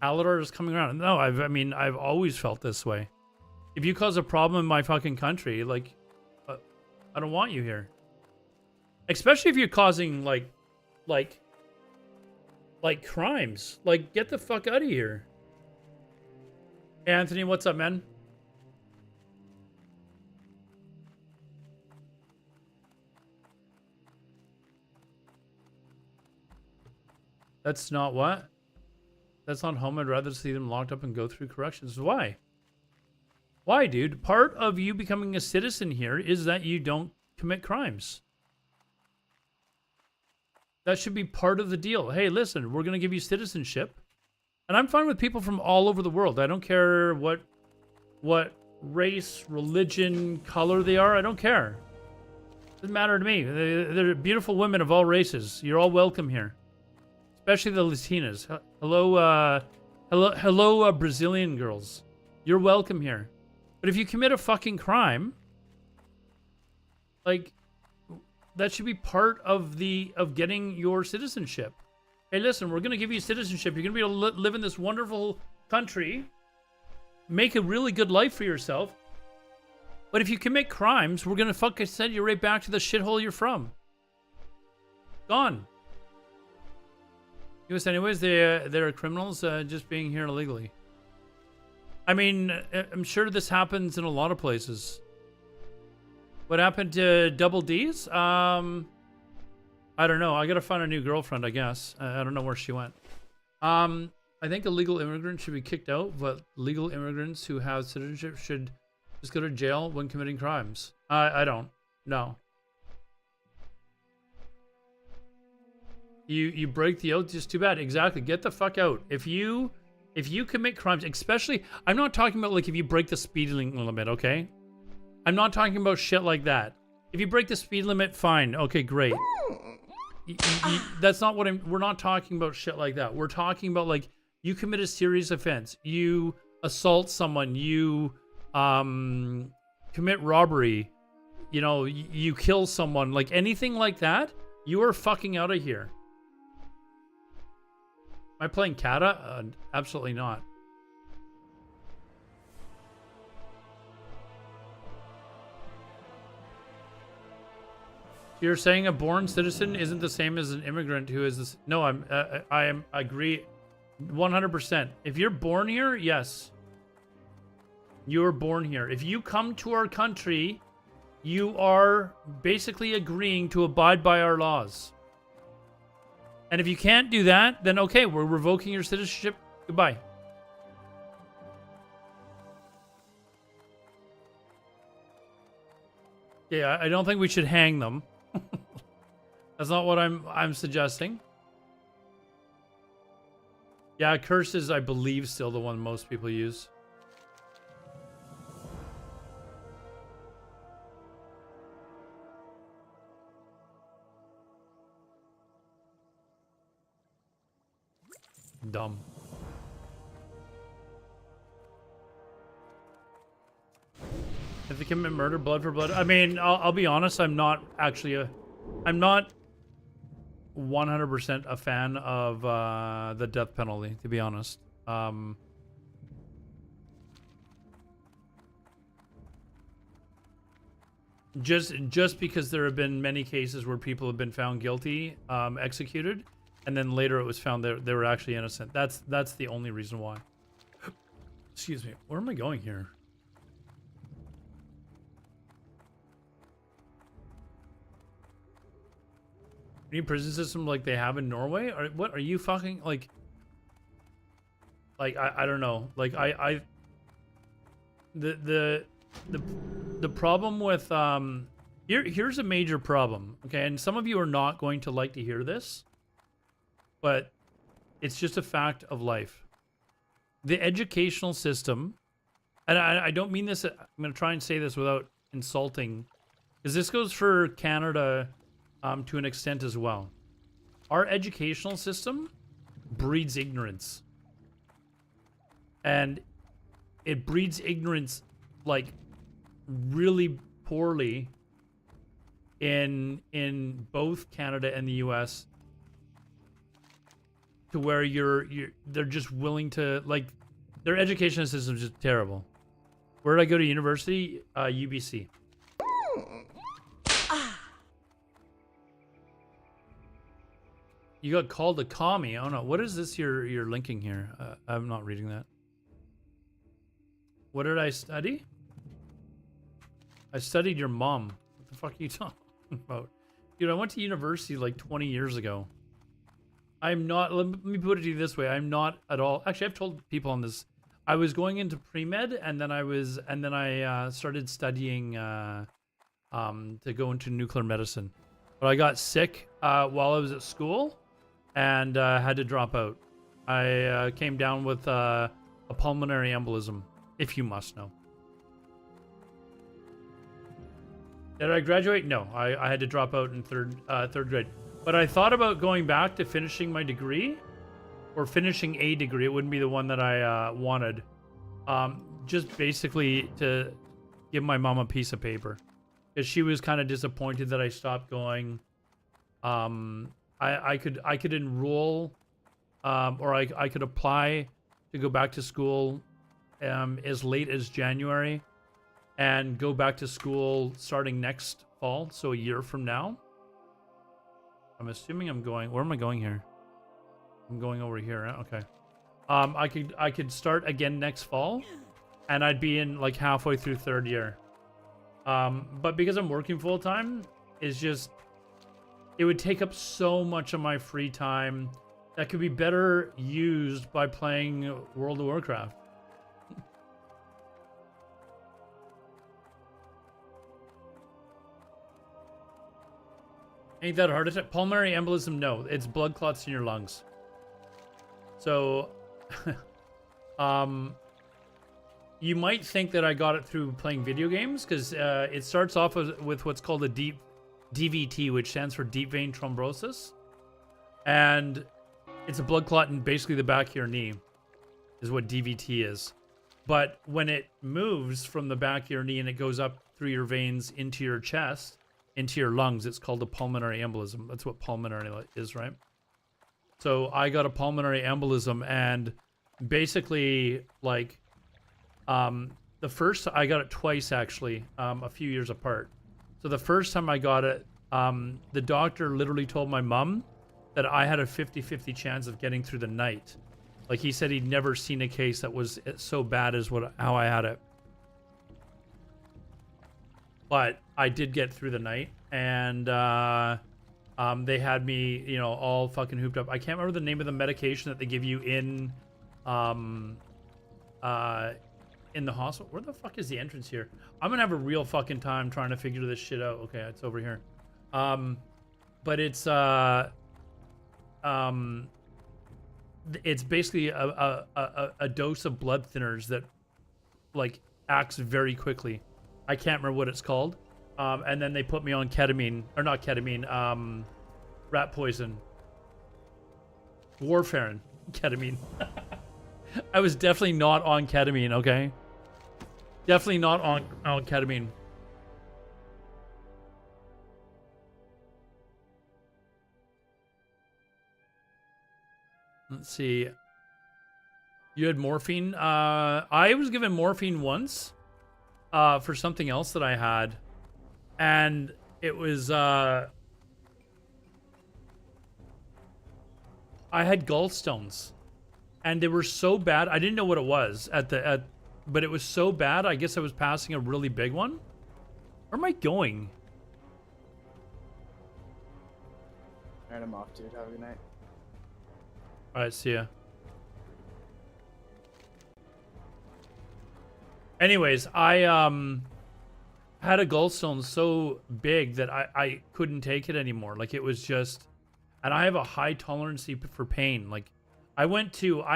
Aladar is coming around. No, I mean, I've always felt this way. If you cause a problem in my fucking country, like, I don't want you here. Especially if you're causing like crimes. Like, get the fuck out of here. Hey, Anthony, what's up, man? That's not what? That's not home. I'd rather see them locked up and go through corrections. Why? Why, dude? Part of you becoming a citizen here is that you don't commit crimes. That should be part of the deal. Hey, listen, we're going to give you citizenship. And I'm fine with people from all over the world. I don't care what race, religion, color they are. I don't care. Doesn't matter to me. They're beautiful women of all races. You're all welcome here. Especially the Latinas. Hello, Brazilian girls. You're welcome here. But if you commit a fucking crime, like, that should be part of getting your citizenship. Hey, listen, we're gonna give you citizenship. You're gonna be able to live in this wonderful country, make a really good life for yourself. But if you commit crimes, we're gonna fucking send you right back to the shithole you're from. Gone. US anyways, they're criminals just being here illegally. I mean, I'm sure this happens in a lot of places. What happened to Double D's? I don't know. I gotta find a new girlfriend, I guess. I don't know where she went. I think illegal immigrants should be kicked out, but legal immigrants who have citizenship should just go to jail when committing crimes. I don't. No. You break the oath, just too bad. Exactly. Get the fuck out. If you commit crimes, especially, I'm not talking about like if you break the speed limit, okay? I'm not talking about shit like that. If you break the speed limit, fine. Okay, great. That's not what we're not talking about shit like that. We're talking about like you commit a serious offense. You assault someone. You commit robbery. You know, you kill someone. Like anything like that, you are fucking out of here. Am I playing Kata? Absolutely not. You're saying a born citizen isn't the same as an immigrant who is this? No, I agree 100%. If you're born here, yes. You are born here. If you come to our country, you are basically agreeing to abide by our laws. And if you can't do that, then okay, we're revoking your citizenship. Goodbye. Yeah, I don't think we should hang them. That's not what I'm suggesting. Yeah, curse is, I believe, still the one most people use. Dumb. If they commit murder, blood for blood. I mean, I'll be honest. I'm not 100% a fan of the death penalty, to be honest. Just because there have been many cases where people have been found guilty, executed, and then later it was found that they were actually innocent. That's the only reason why. Excuse me. Where am I going here? Any prison system like they have in Norway? Or what are you fucking like I don't know. Like the problem with here's a major problem, okay? And some of you are not going to like to hear this, but it's just a fact of life. The educational system, and I don't mean this, I'm going to try and say this without insulting, because this goes for Canada to an extent as well. Our educational system breeds ignorance. And it breeds ignorance like really poorly in both Canada and the US. to where they're just willing to, like, their education system is just terrible. Where did I go to university? UBC. You got called a commie. Oh no, what is this you're linking here? I'm not reading that. What did I study? I studied your mom. What the fuck are you talking about? Dude, I went to university like 20 years ago. I'm not, let me put it to you this way. I'm not at all, actually I've told people on this. I was going into pre-med and then I started studying to go into nuclear medicine. But I got sick while I was at school and had to drop out. I came down with a pulmonary embolism, if you must know. Did I graduate? No, I had to drop out in third grade. But I thought about going back to finishing my degree, or finishing a degree. It wouldn't be the one that I wanted. Just basically to give my mom a piece of paper, because she was kind of disappointed that I stopped going. I could enroll, or I could apply to go back to school as late as January. And go back to school starting next fall, so a year from now. I'm assuming I'm going. Where am I going here? I'm going over here. Okay. I could start again next fall, and I'd be in like halfway through third year. But because I'm working full time, it's just it would take up so much of my free time that could be better used by playing World of Warcraft. Ain't that a heart attack? Pulmonary embolism, no. It's blood clots in your lungs. So, you might think that I got it through playing video games, because it starts off with what's called a DVT, which stands for deep vein thrombosis. And it's a blood clot in basically the back of your knee, is what DVT is. But when it moves from the back of your knee and it goes up through your veins into your chest, into your lungs, it's called a pulmonary embolism. That's what pulmonary is, right? So I got a pulmonary embolism, and basically, like, the first, I got it twice actually, a few years apart. So the first time I got it, the doctor literally told my mom that I had a 50-50 chance of getting through the night. Like, he said he'd never seen a case that was so bad as how I had it. But I did get through the night, and they had me, you know, all fucking hooped up. I can't remember the name of the medication that they give you in the hospital. Where the fuck is the entrance here? I'm gonna have a real fucking time trying to figure this shit out. Okay, it's over here. But it's basically a dose of blood thinners that like acts very quickly. I can't remember what it's called. And then they put me on ketamine, or not ketamine, rat poison. Warfarin. Ketamine. I was definitely not on ketamine, okay? Definitely not on ketamine. Let's see. You had morphine? I was given morphine once. For something else that I had, and it was I had gallstones, and they were so bad. I didn't know what it was but it was so bad. I guess I was passing a really big one. Where am I going? Alright, I'm off, dude. Have a good night. All right, see ya. Anyways, I had a gallstone so big that I couldn't take it anymore. Like, it was just, and I have a high tolerance for pain. Like, I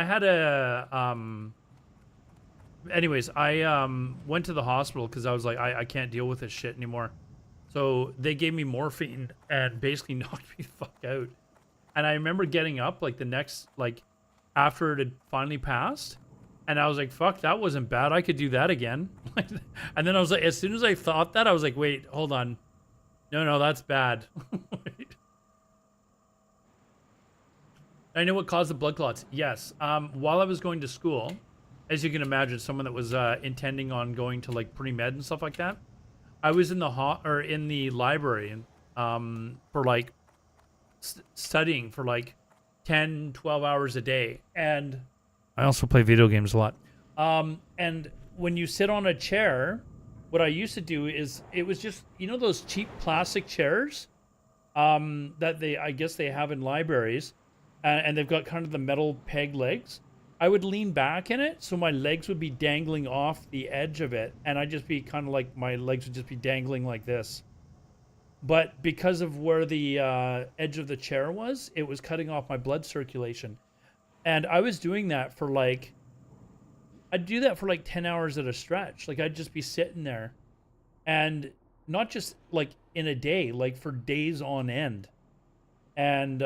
had a anyways, I went to the hospital because I was like, I can't deal with this shit anymore. So they gave me morphine and basically knocked me the fuck out. And I remember getting up like the next, like after it had finally passed. And I was like, fuck, that wasn't bad. I could do that again. And then I was like, as soon as I thought that, I was like, wait, hold on. No, that's bad. Wait. I know what caused the blood clots. Yes. While I was going to school, as you can imagine, someone that was intending on going to like pre-med and stuff like that, I was in the in the library and for like studying for like 10, 12 hours a day. And I also play video games a lot. And when you sit on a chair, what I used to do is it was just, you know, those cheap plastic chairs that I guess they have in libraries, and they've got kind of the metal peg legs. I would lean back in it, so my legs would be dangling off the edge of it, and I'd just be kind of like, my legs would just be dangling like this. But because of where the edge of the chair was, it was cutting off my blood circulation. And I was doing that for like, I'd do that for like 10 hours at a stretch. Like I'd just be sitting there, and not just like in a day, like for days on end. And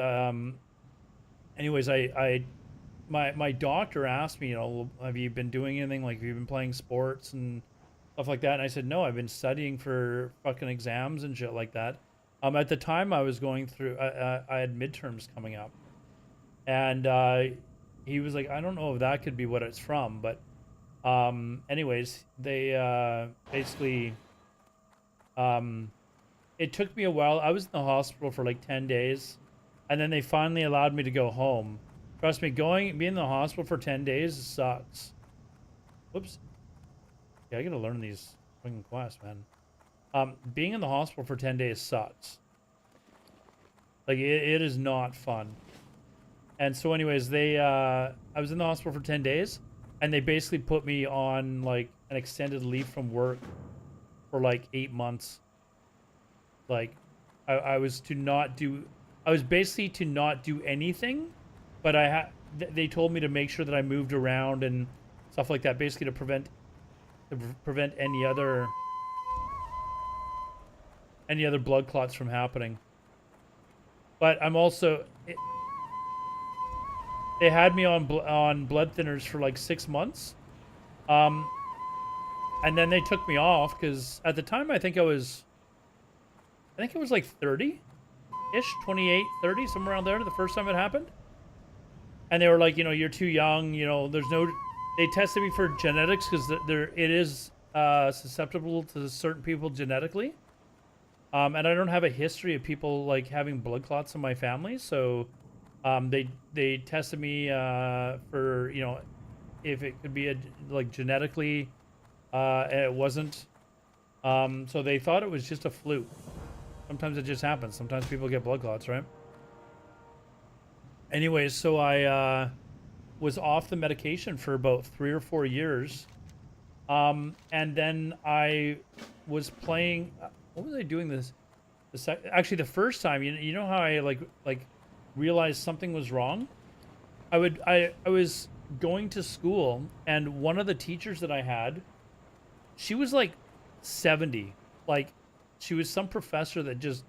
anyways, my doctor asked me, you know, have you been doing anything? Like, have you been playing sports and stuff like that? And I said, no, I've been studying for fucking exams and shit like that. At the time I was going through, I had midterms coming up, and he was like, I don't know if that could be what it's from, but anyways, they basically, it took me a while. I was in the hospital for like 10 days, and then they finally allowed me to go home. Trust me, being in the hospital for 10 days sucks. Whoops. Yeah, I gotta learn these fucking quests, man. Being in the hospital for 10 days sucks. Like, it is not fun. And so anyways, I was in the hospital for 10 days, and they basically put me on, like, an extended leave from work for, like, 8 months. Like, I was basically to not do anything, but they told me to make sure that I moved around and stuff like that, basically to prevent any other blood clots from happening. But I'm also, they had me on blood thinners for like 6 months, and then they took me off because at the time I think it was like 30-ish, 28, 30, somewhere around there the first time it happened. And they were like, you know, you're too young, you know, they tested me for genetics because it is susceptible to certain people genetically. And I don't have a history of people like having blood clots in my family, so they tested me for, you know, if it could be like genetically, and it wasn't. So they thought it was just a fluke. Sometimes it just happens. Sometimes people get blood clots, right? Anyways, so I was off the medication for about 3 or 4 years. And then I was playing, what was I doing actually the first time, you know how I like realized something was wrong? I was going to school, and one of the teachers that I had, she was like 70. Like, she was some professor that just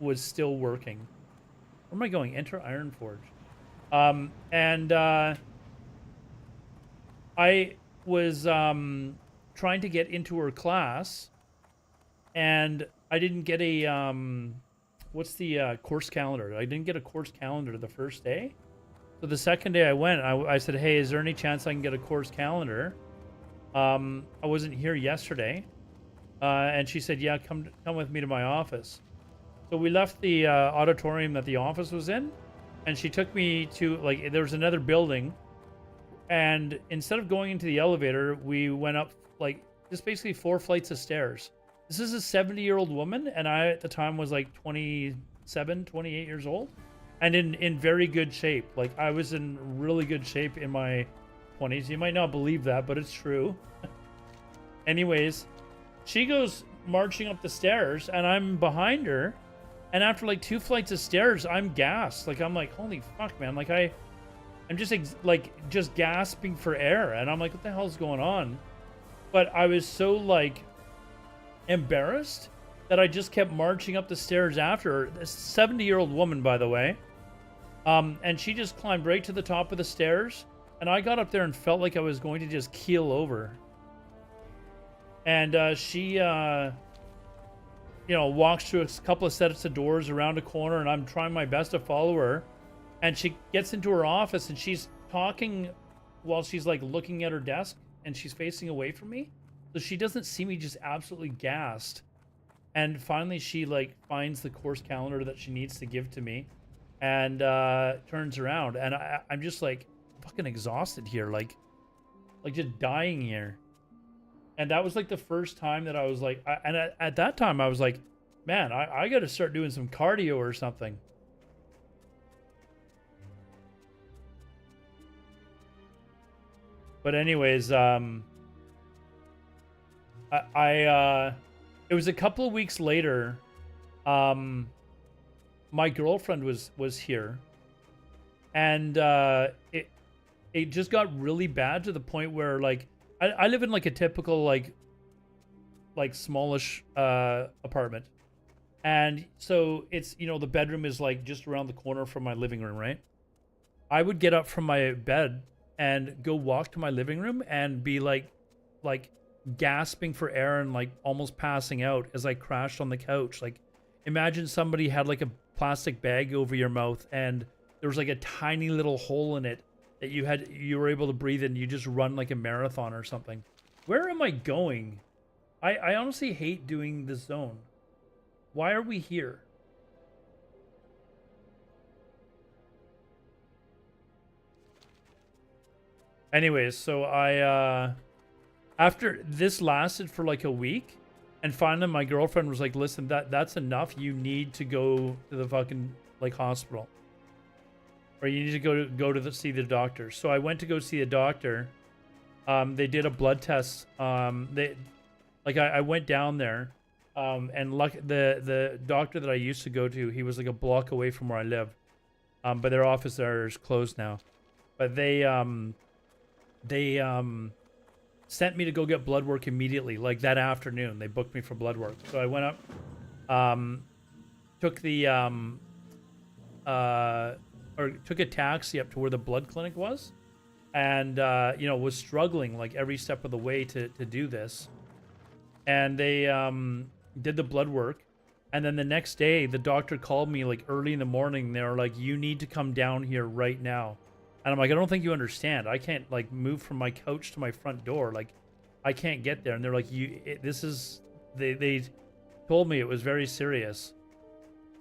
was still working. Where am I going? Enter Ironforge. And I was trying to get into her class, and I didn't get a what's the course calendar? I didn't get a course calendar the first day. So the second day I went, I said, hey, is there any chance I can get a course calendar? I wasn't here yesterday. And she said, yeah, come with me to my office. So we left the auditorium that the office was in, and she took me to, like, there was another building, and instead of going into the elevator, we went up, like, just basically 4 flights of stairs. This is a 70-year-old woman, and I at the time was like 27, 28 years old, and in very good shape. Like, I was in really good shape in my 20s. You might not believe that, but it's true. Anyways, she goes marching up the stairs, and I'm behind her. And after like 2 flights of stairs, I'm gassed. Like, I'm like, holy fuck, man. Like, I'm just just gasping for air. And I'm like, what the hell's going on? But I was so like embarrassed that I just kept marching up the stairs after her. This 70-year-old woman, by the way. And she just climbed right to the top of the stairs. And I got up there and felt like I was going to just keel over. And she, you know, walks through a couple of sets of doors around a corner, and I'm trying my best to follow her. And she gets into her office and she's talking while she's like looking at her desk and she's facing away from me. So she doesn't see me, just absolutely gassed. And finally she like finds the course calendar that she needs to give to me and turns around. And I'm just like fucking exhausted here. Like just dying here. And that was like the first time that I was like, at that time I was like, man, I got to start doing some cardio or something. But anyways, it was a couple of weeks later. My girlfriend was here, and it just got really bad to the point where like I live in like a typical like smallish apartment, and so it's, you know, the bedroom is like just around the corner from my living room, right? I would get up from my bed and go walk to my living room and be like gasping for air and like almost passing out as I crashed on the couch. Like, imagine somebody had like a plastic bag over your mouth and there was like a tiny little hole in it that you were able to breathe in. You just run like a marathon or something. Where am I going? I honestly hate doing this zone. Why are we here? Anyways, so after this lasted for like a week, and finally my girlfriend was like, listen, that's enough. You need to go to the fucking like hospital. Or you need to see the doctor. So I went to go see the doctor. They did a blood test. I went down there, and the doctor that I used to go to, he was like a block away from where I live. But their office there is closed now. But they sent me to go get blood work immediately, like that afternoon. They booked me for blood work. So I went up, took a taxi up to where the blood clinic was, and was struggling like every step of the way to do this. And they did the blood work, and then the next day the doctor called me like early in the morning. They were like, you need to come down here right now. And I'm like, I don't think you understand. I can't like move from my couch to my front door. Like, I can't get there. And they're like, they told me it was very serious.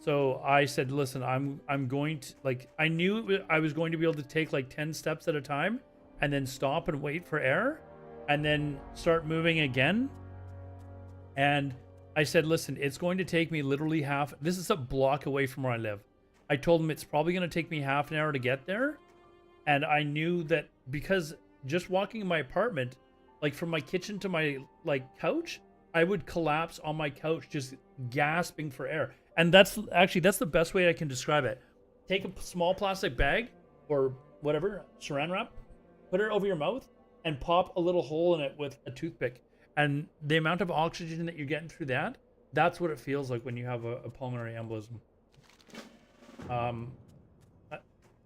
So I said, listen, I'm going to, like, I knew I was going to be able to take like 10 steps at a time and then stop and wait for air and then start moving again. And I said, listen, it's going to take me literally this is a block away from where I live. I told him it's probably going to take me half an hour to get there. And I knew that because just walking in my apartment, like from my kitchen to my like couch, I would collapse on my couch, just gasping for air. And that's the best way I can describe it. Take a small plastic bag or whatever, saran wrap, put it over your mouth and pop a little hole in it with a toothpick. And the amount of oxygen that you're getting through that's what it feels like when you have a pulmonary embolism.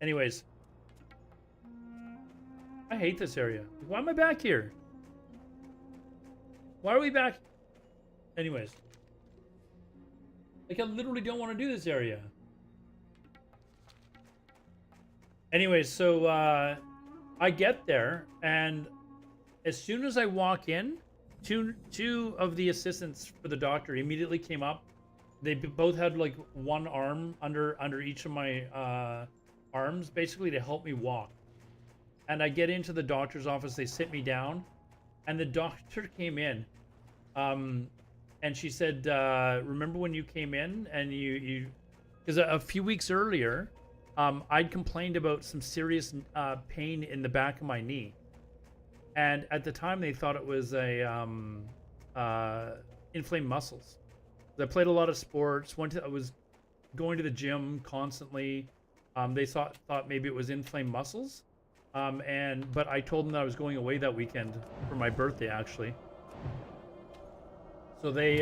Anyways, I hate this area. Why am I back here? Why are we back? Anyways. Like, I literally don't want to do this area. Anyways, so I get there, and as soon as I walk in, two of the assistants for the doctor immediately came up. They both had like one arm under each of my arms, basically to help me walk. And I get into the doctor's office, they sit me down, and the doctor came in. And she said, remember when you came in and you because a few weeks earlier, I'd complained about some serious pain in the back of my knee. And at the time they thought it was inflamed muscles. I played a lot of sports, I was going to the gym constantly. They thought maybe it was inflamed muscles. But I told them that I was going away that weekend for my birthday, actually. So they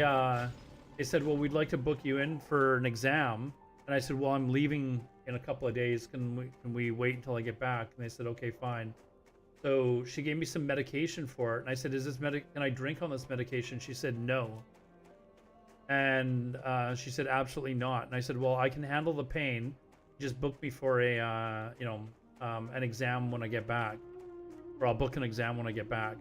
said, well, we'd like to book you in for an exam. And I said, well, I'm leaving in a couple of days. Can we wait until I get back? And they said, okay, fine. So she gave me some medication for it. And I said, can I drink on this medication? She said, no. And she said, absolutely not. And I said, well, I can handle the pain. just book me for a an exam when I get back, or I'll book an exam when I get back.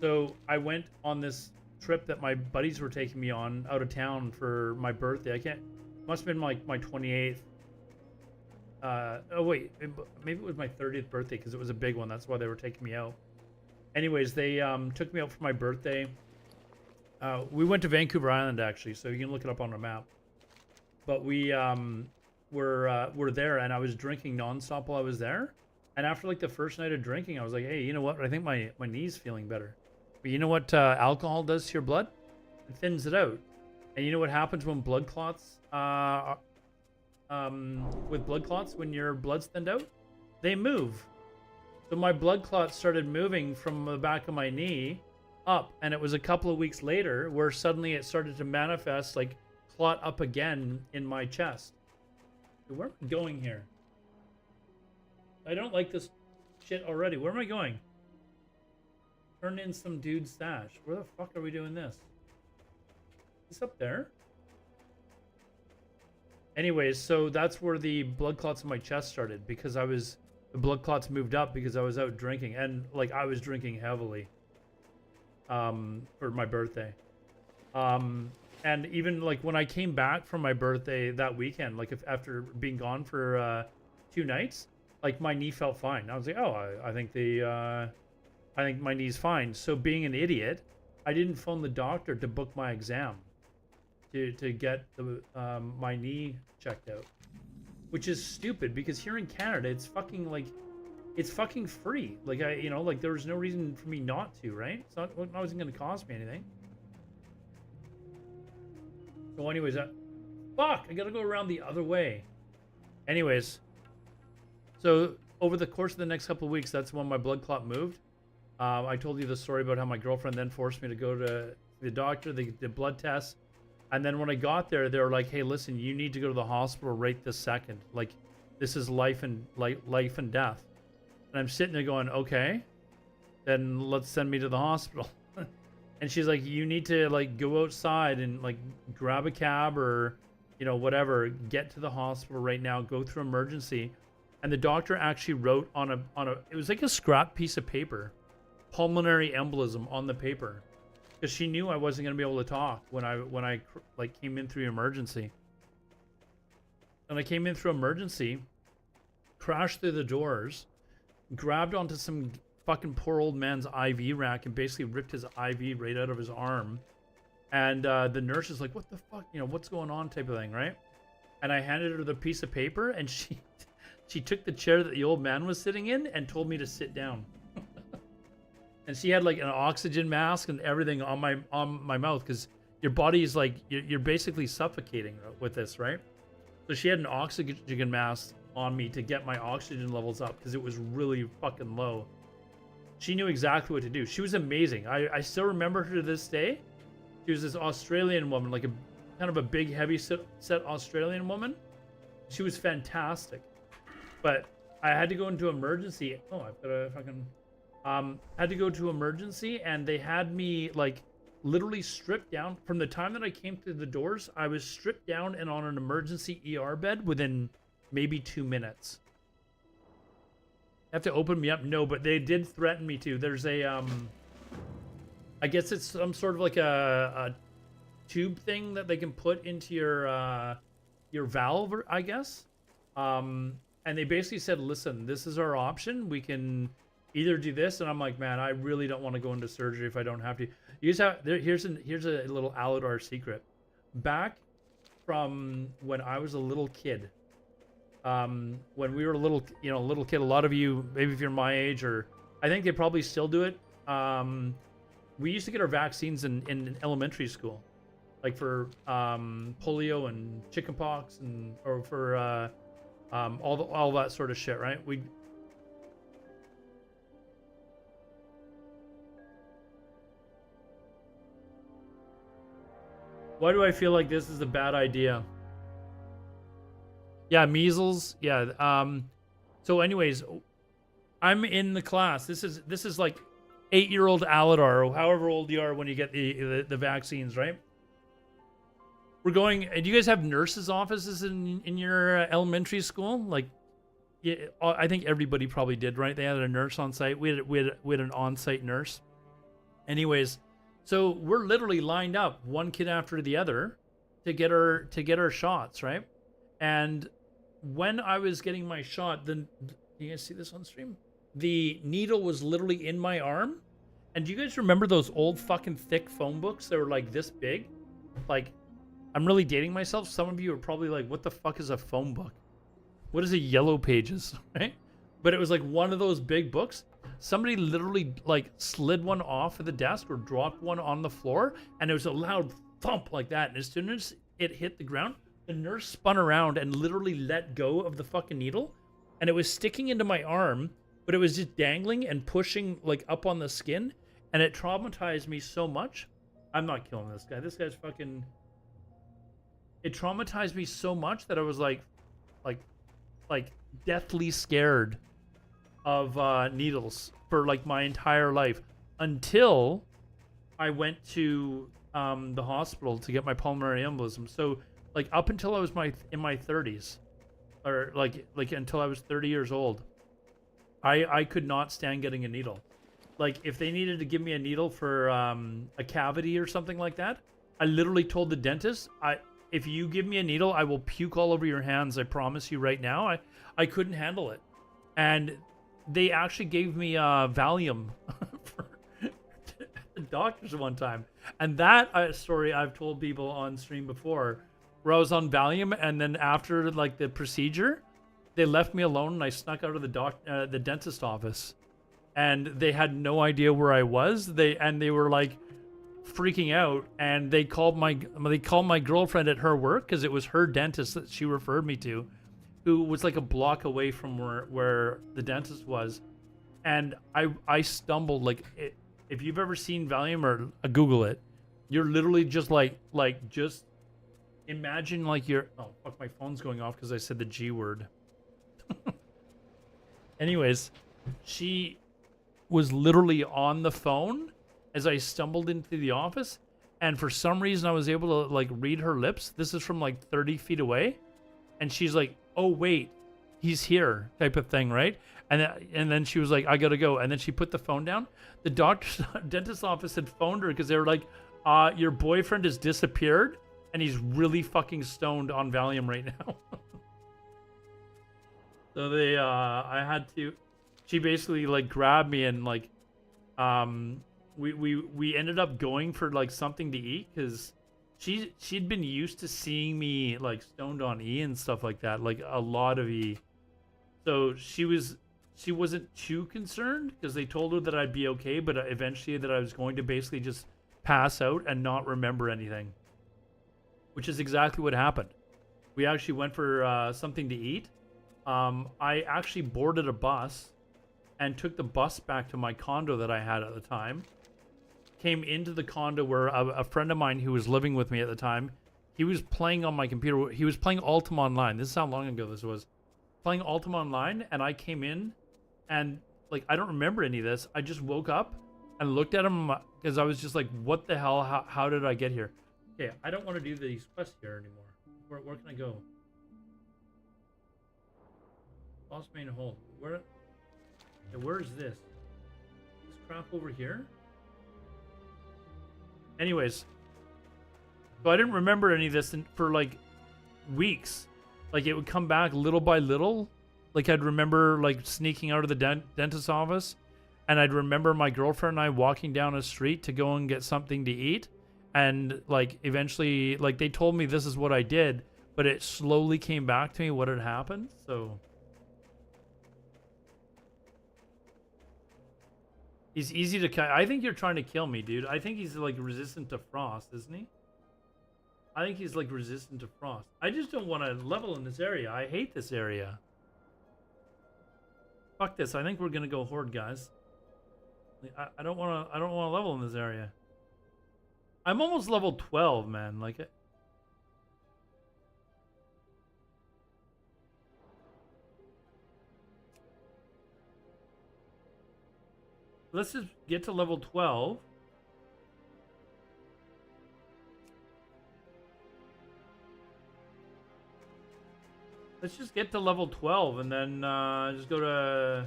So I went on this trip that my buddies were taking me on out of town for my birthday. Must have been like my 28th. Oh wait, maybe it was my 30th birthday because it was a big one. That's why they were taking me out. Anyways, they took me out for my birthday. We went to Vancouver Island actually, so you can look it up on the map. But we were there, and I was drinking nonstop while I was there. And after like the first night of drinking, I was like, hey, you know what? I think my knee's feeling better. But you know what alcohol does to your blood? It thins it out. And you know what happens when blood clots? With blood clots, when your blood's thinned out, they move. So my blood clots started moving from the back of my knee up, and it was a couple of weeks later where suddenly it started to manifest, like clot up again in my chest. Where am I going here? I don't like this shit already. Where am I going? Turn in some dude's stash. Where the fuck are we doing this? Is this up there? Anyways, so that's where the blood clots in my chest started, because the blood clots moved up because I was out drinking, and like I was drinking heavily for my birthday. And even like when I came back from my birthday that weekend, like after being gone for 2 nights, like my knee felt fine. I was like, oh, I think my knee's fine. So being an idiot, I didn't phone the doctor to book my exam to get the my knee checked out, which is stupid because here in Canada it's fucking free. Like like there was no reason for me not to, right? It's not wasn't going to cost me anything. So anyways, fuck, I gotta go around the other way. Anyways, so over the course of the next couple of weeks, that's when my blood clot moved. I told you the story about how my girlfriend then forced me to go to the doctor, the blood test. And then when I got there, they were like, hey, listen, you need to go to the hospital right this second. Like, this is life and death. And I'm sitting there going, okay, then let's send me to the hospital. And she's like, you need to like go outside and like grab a cab or, whatever, get to the hospital right now, go through emergency. And the doctor actually wrote on a it was like a scrap piece of paper, pulmonary embolism on the paper, because she knew I wasn't going to be able to talk when I like came in through emergency. And I came in through emergency, crashed through the doors, grabbed onto some fucking poor old man's IV rack and basically ripped his IV right out of his arm. And the nurse is like, what the fuck, what's going on, type of thing, right? And I handed her the piece of paper, and she took the chair that the old man was sitting in and told me to sit down. And she had like an oxygen mask and everything on my mouth, because your body is like, you're basically suffocating with this, right? So she had an oxygen mask on me to get my oxygen levels up because it was really fucking low. She knew exactly what to do. She was amazing. I still remember her to this day. She was this Australian woman, like a kind of a big, heavy set Australian woman. She was fantastic. But I had to go into emergency. Oh, I've got a fucking... had to go to emergency, and they had me like literally stripped down. From the time that I came through the doors, I was stripped down and on an emergency ER bed within maybe 2 minutes. Have to open me up? No, but they did threaten me to. There's a I guess it's some sort of like a tube thing that they can put into your valve, I guess. And they basically said, listen, this is our option. We can either do this, and I'm like, man, I really don't want to go into surgery if I don't have to. Here's a little Aladar secret. Back from when I was a little kid, when we were a little kid, a lot of you, maybe if you're my age, or I think they probably still do it. We used to get our vaccines in elementary school, like for polio and chickenpox, or for all that sort of shit, right? Why do I feel like this is a bad idea? Yeah, measles. Yeah. So, anyways, I'm in the class. This is like 8-year-old Aladar, or however old you are when you get the vaccines, right? we're going. Do you guys have nurses' offices in your elementary school? Like, yeah, I think everybody probably did, right? They had a nurse on site. We had an on-site nurse. Anyways, so we're literally lined up, one kid after the other, to get our shots, right? And when I was getting my shot, then you guys see this on stream? The needle was literally in my arm. And do you guys remember those old fucking thick phone books that were like this big? Like, I'm really dating myself. Some of you are probably like, what the fuck is a phone book? What is a Yellow Pages, right? But it was like one of those big books. Somebody literally like slid one off of the desk or dropped one on the floor, and it was a loud thump like that. And as soon as it hit the ground, the nurse spun around and literally let go of the fucking needle, and it was sticking into my arm, but it was just dangling and pushing like up on the skin, and it traumatized me so much. I'm not killing this guy. This guy's fucking... It traumatized me so much that I was like deathly scared of needles for like my entire life until I went to the hospital to get my pulmonary embolism. So like up until I was in my 30s, or like until I was 30 years old, I could not stand getting a needle. Like if they needed to give me a needle for a cavity or something like that, I literally told the dentist, if you give me a needle, I will puke all over your hands. I promise you right now. I couldn't handle it. And they actually gave me Valium for the doctors one time. And that story I've told people on stream before, where I was on Valium, and then after like the procedure, they left me alone and I snuck out of the dentist office. And they had no idea where I was. They were like freaking out, and they called my girlfriend at her work, because it was her dentist that she referred me to, who was like a block away from where the dentist was. And I stumbled. Like, if you've ever seen Valium, or Google it, you're literally just like just imagine like you're... Oh fuck, my phone's going off because I said the G word. Anyways, she was literally on the phone as I stumbled into the office, and for some reason I was able to like read her lips. This is from like 30 feet away, and she's like, "Oh wait, he's here," type of thing, right? And then she was like, "I gotta go," and then she put the phone down. The dentist's office had phoned her because they were like, "Your boyfriend has disappeared, and he's really fucking stoned on Valium right now." So I had to. She basically like grabbed me and like, we ended up going for like something to eat, because she'd been used to seeing me like stoned on E and stuff like that, like a lot of E. So she wasn't too concerned, because they told her that I'd be okay, but eventually that I was going to basically just pass out and not remember anything, which is exactly what happened. We actually went for something to eat. I actually boarded a bus and took the bus back to my condo that I had at the time. Came into the condo where a friend of mine who was living with me at the time, he was playing on my computer. He was playing Ultima Online. This is how long ago this was. Playing Ultima Online, and I came in, and like I don't remember any of this. I just woke up and looked at him because I was just like, "What the hell? How did I get here?" Okay, I don't want to do these quests here anymore. Where can I go? Boss main hold. Where is this? This crap over here? Anyways, so I didn't remember any of this for like weeks. Like it would come back little by little. Like I'd remember like sneaking out of the dentist's office, and I'd remember my girlfriend and I walking down a street to go and get something to eat. And like eventually, like they told me this is what I did, but it slowly came back to me what had happened. So he's easy to cut. I think you're trying to kill me, dude. I think he's like resistant to frost, isn't he? I think he's like resistant to frost. I just don't want to level in this area. I hate this area. Fuck this. I think we're gonna go horde, guys. I don't want to level in this area. I'm almost level 12, man. Like it. Let's just get to level 12. Let's just get to level 12 and then just go to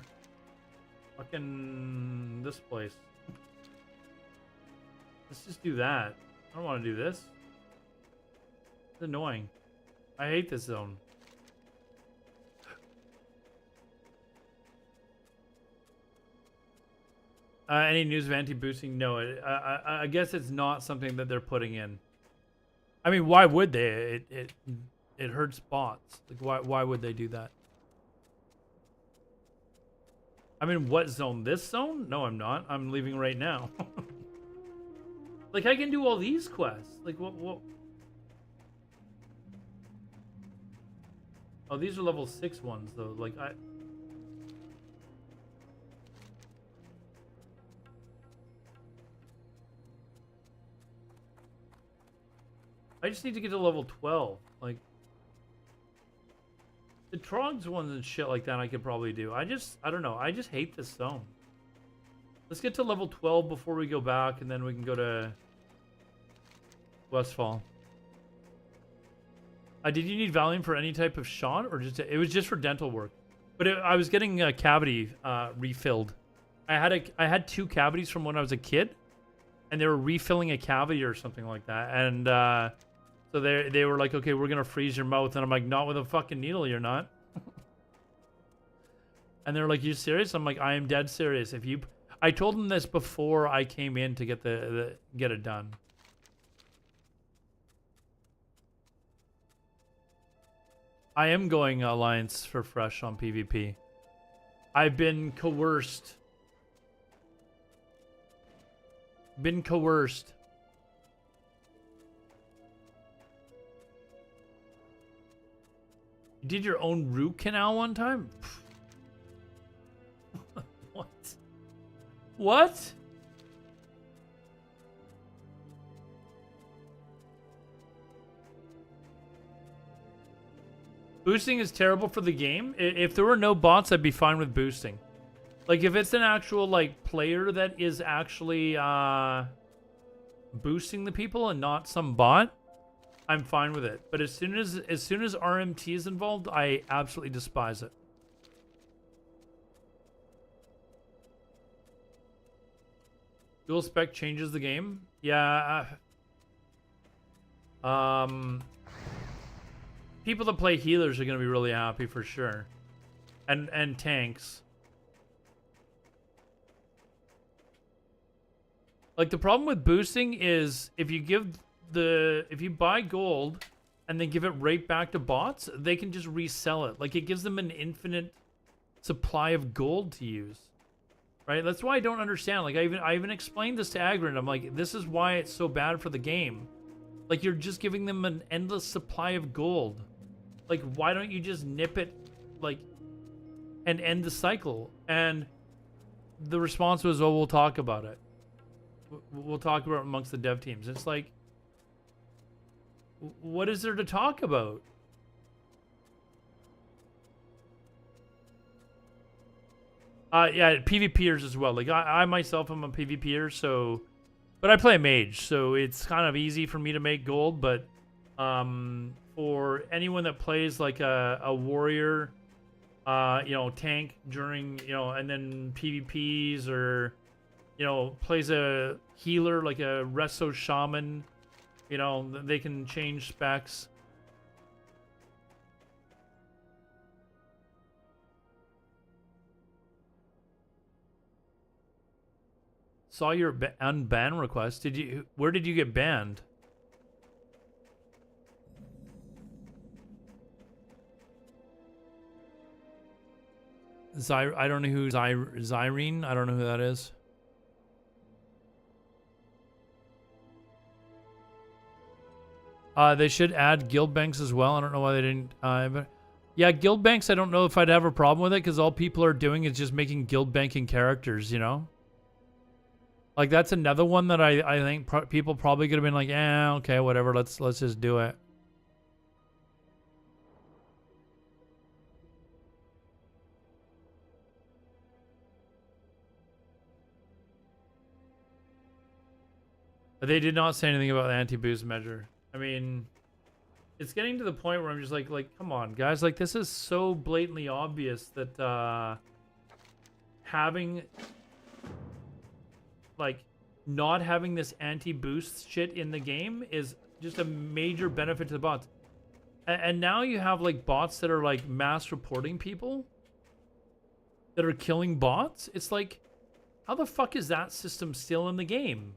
fucking this place. Let's just do that. I don't want to do this. It's annoying. I hate this zone. Any news of anti-boosting? No, I guess it's not something that they're putting in. I mean, why would they? It hurts bots. Like, why would they do that? I'm in what zone? This zone? No, I'm not. I'm leaving right now. Like, I can do all these quests. Like, what? Oh, these are level 6 ones, though. Like, I just need to get to level 12. Like, the Trogs ones and shit like that I could probably do. I don't know. I just hate this zone. Let's get to level 12 before we go back, and then we can go to Westfall. Did you need Valium for any type of shot, or just it was just for dental work? But I was getting a cavity refilled. I had 2 cavities from when I was a kid, and they were refilling a cavity or something like that. And so they were like, okay, we're gonna freeze your mouth, and I'm like, not with a fucking needle, you're not. And they're like, you serious? I'm like, I am dead serious. I told them this before I came in to get get it done. I am going Alliance for Fresh on PvP. I've been coerced. Been coerced. You did your own root canal one time? What? What? Boosting is terrible for the game. If there were no bots, I'd be fine with boosting. Like, if it's an actual, like, player that is actually boosting the people and not some bot, I'm fine with it. But as soon as RMT is involved, I absolutely despise it. Dual spec changes the game. Yeah. People that play healers are going to be really happy for sure. And tanks. Like, the problem with boosting is if you buy gold and then give it right back to bots, they can just resell it. Like, it gives them an infinite supply of gold to use. Right? That's why I don't understand. Like, I even explained this to Agrand. I'm like, this is why it's so bad for the game. Like, you're just giving them an endless supply of gold. Like, why don't you just nip it, like, and end the cycle? And the response was, oh, we'll talk about it. We'll talk about it amongst the dev teams. It's like, what is there to talk about? Yeah, PvPers as well. Like, I myself am a PvPer, so... But I play mage, so it's kind of easy for me to make gold, but... for anyone that plays like a warrior, you know, tank during, you know, and then PvPs, or, you know, plays a healer like a Resto Shaman, you know, they can change specs. Saw your unban request. Where did you get banned? I don't know who Zyrene. I don't know who that is. They should add guild banks as well. I don't know why they didn't. But yeah, guild banks. I don't know if I'd have a problem with it, because all people are doing is just making guild banking characters. You know, like that's another one that I think people probably could have been like, okay, whatever. Let's just do it. They did not say anything about the anti-boost measure. I mean, it's getting to the point where I'm just like, come on, guys, like this is so blatantly obvious that having like not having this anti-boost shit in the game is just a major benefit to the bots. And now you have like bots that are like mass reporting people that are killing bots. It's like, how the fuck is that system still in the game?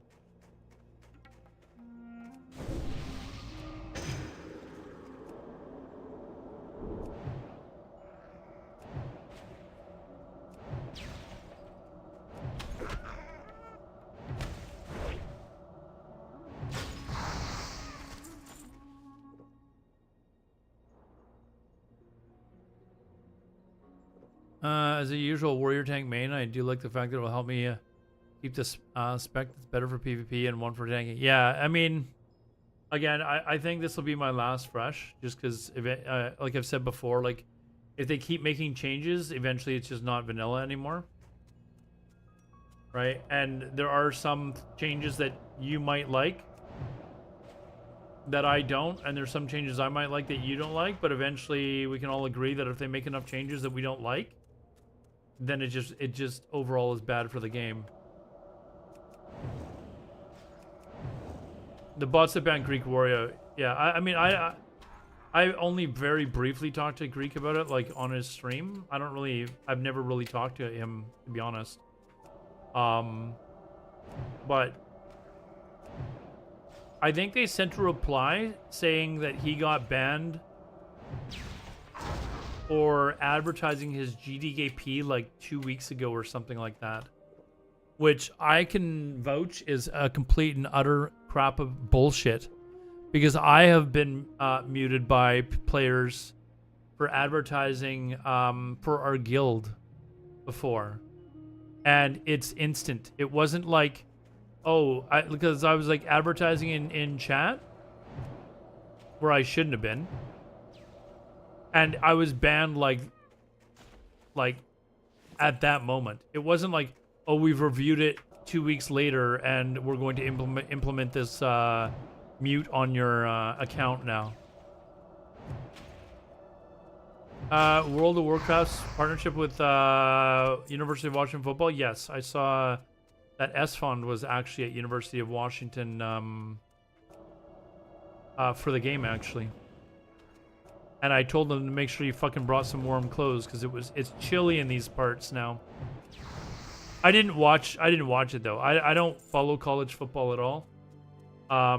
As a usual warrior tank main, I do like the fact that it will help me keep this spec that's better for PvP and one for tanking. Yeah, I mean, again, I think this will be my last fresh, just because, like I've said before, like if they keep making changes, eventually it's just not vanilla anymore, right? And there are some changes that you might like that I don't, and there's some changes I might like that you don't like, but eventually we can all agree that if they make enough changes that we don't like, then it just overall is bad for the game. The bots that banned Greek Warrior, yeah, I mean, I only very briefly talked to Greek about it, like on his stream. I've never really talked to him, to be honest. But I think they sent a reply saying that he got banned for advertising his GDKP like 2 weeks ago or something like that, which I can vouch is a complete and utter crap of bullshit, because I have been muted by players for advertising for our guild before, and it's instant. It wasn't like, oh, because I was like advertising in chat where I shouldn't have been, and I was banned like at that moment. It wasn't like, oh, we've reviewed it 2 weeks later and we're going to implement this mute on your account now. World of Warcraft's partnership with University of Washington football. Yes, I saw that S-Fund was actually at University of Washington for the game, actually. And I told them to make sure you fucking brought some warm clothes, because it's chilly in these parts now. I didn't watch it though. I don't follow college football at all. I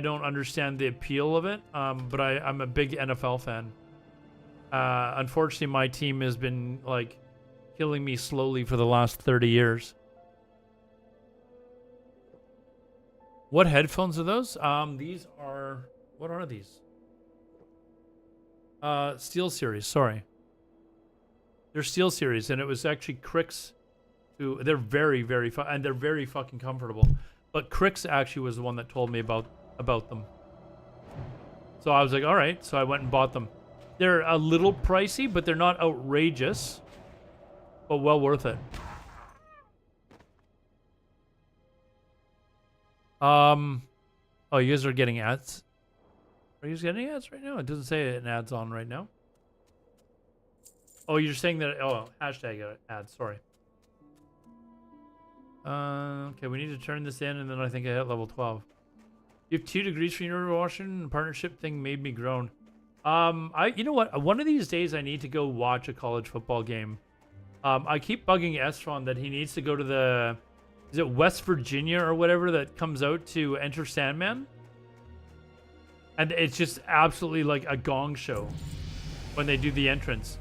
don't understand the appeal of it. But I'm a big NFL fan. Unfortunately, my team has been like killing me slowly for the last 30 years. What headphones are those? These are, what are these? Steel Series, sorry. They're Steel Series, and it was actually Crix who, they're very, very and they're very fucking comfortable. But Crix actually was the one that told me about them. So I was like, all right, so I went and bought them. They're a little pricey, but they're not outrageous, but well worth it. Oh, you guys are getting ads? Are you guys getting ads right now? It doesn't say an ad's on right now. Oh, you're saying that, oh, hashtag ads, sorry. Okay, we need to turn this in, and then I think I hit level 12. You have 2 degrees from University of Washington. The partnership thing made me groan. You know what? One of these days I need to go watch a college football game. I keep bugging Estron that he needs to go to the, is it West Virginia or whatever that comes out to Enter Sandman? And it's just absolutely like a gong show when they do the entrance.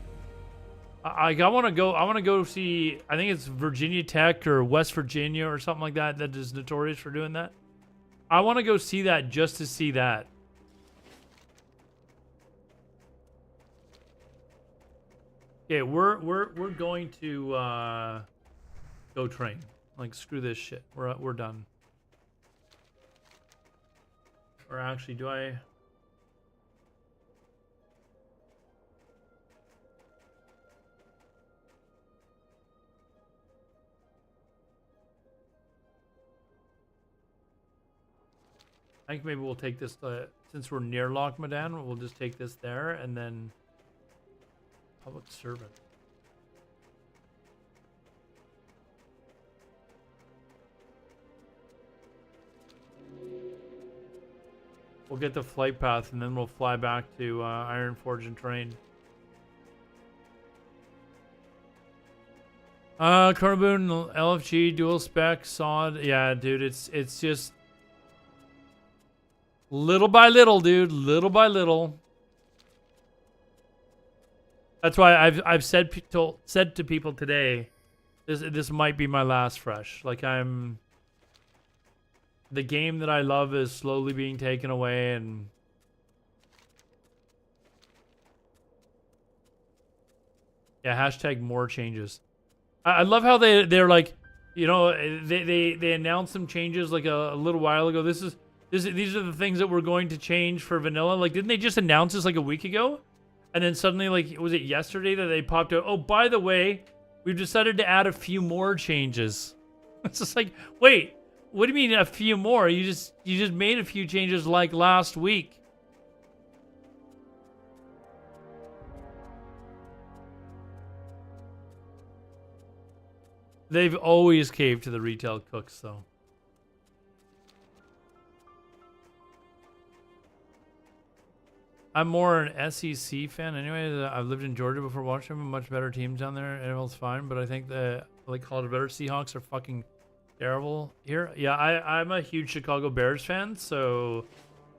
I want to go see, I think it's Virginia Tech or West Virginia or something like that that is notorious for doing that. I want to go see that just to see that. Okay, we're going to go train. Like, screw this shit. We're done. Or actually, do I? I think maybe we'll take this, since we're near Loch Madan, we'll just take this there, and then public servant. We'll get the flight path, and then we'll fly back to Iron Forge and train. Chronoboon, LFG, dual spec, SOD. Yeah, dude, it's just little by little, dude. Little by little. That's why I've said to people today, this might be my last Fresh. Like, the game that I love is slowly being taken away, and yeah, hashtag more changes. I love how they're like, you know, they announced some changes like a little while ago. These are the things that we're going to change for vanilla. Like, didn't they just announce this like a week ago? And then suddenly, like, was it yesterday that they popped out? Oh, by the way, we've decided to add a few more changes. It's just like, wait, what do you mean a few more? You just made a few changes like last week. They've always caved to the retail cooks, though. I'm more an SEC fan anyway. I've lived in Georgia before watching them. Much better teams down there. NFL's fine, but I think the Colorado Better Seahawks are fucking terrible here. Yeah, I'm a huge Chicago Bears fan, so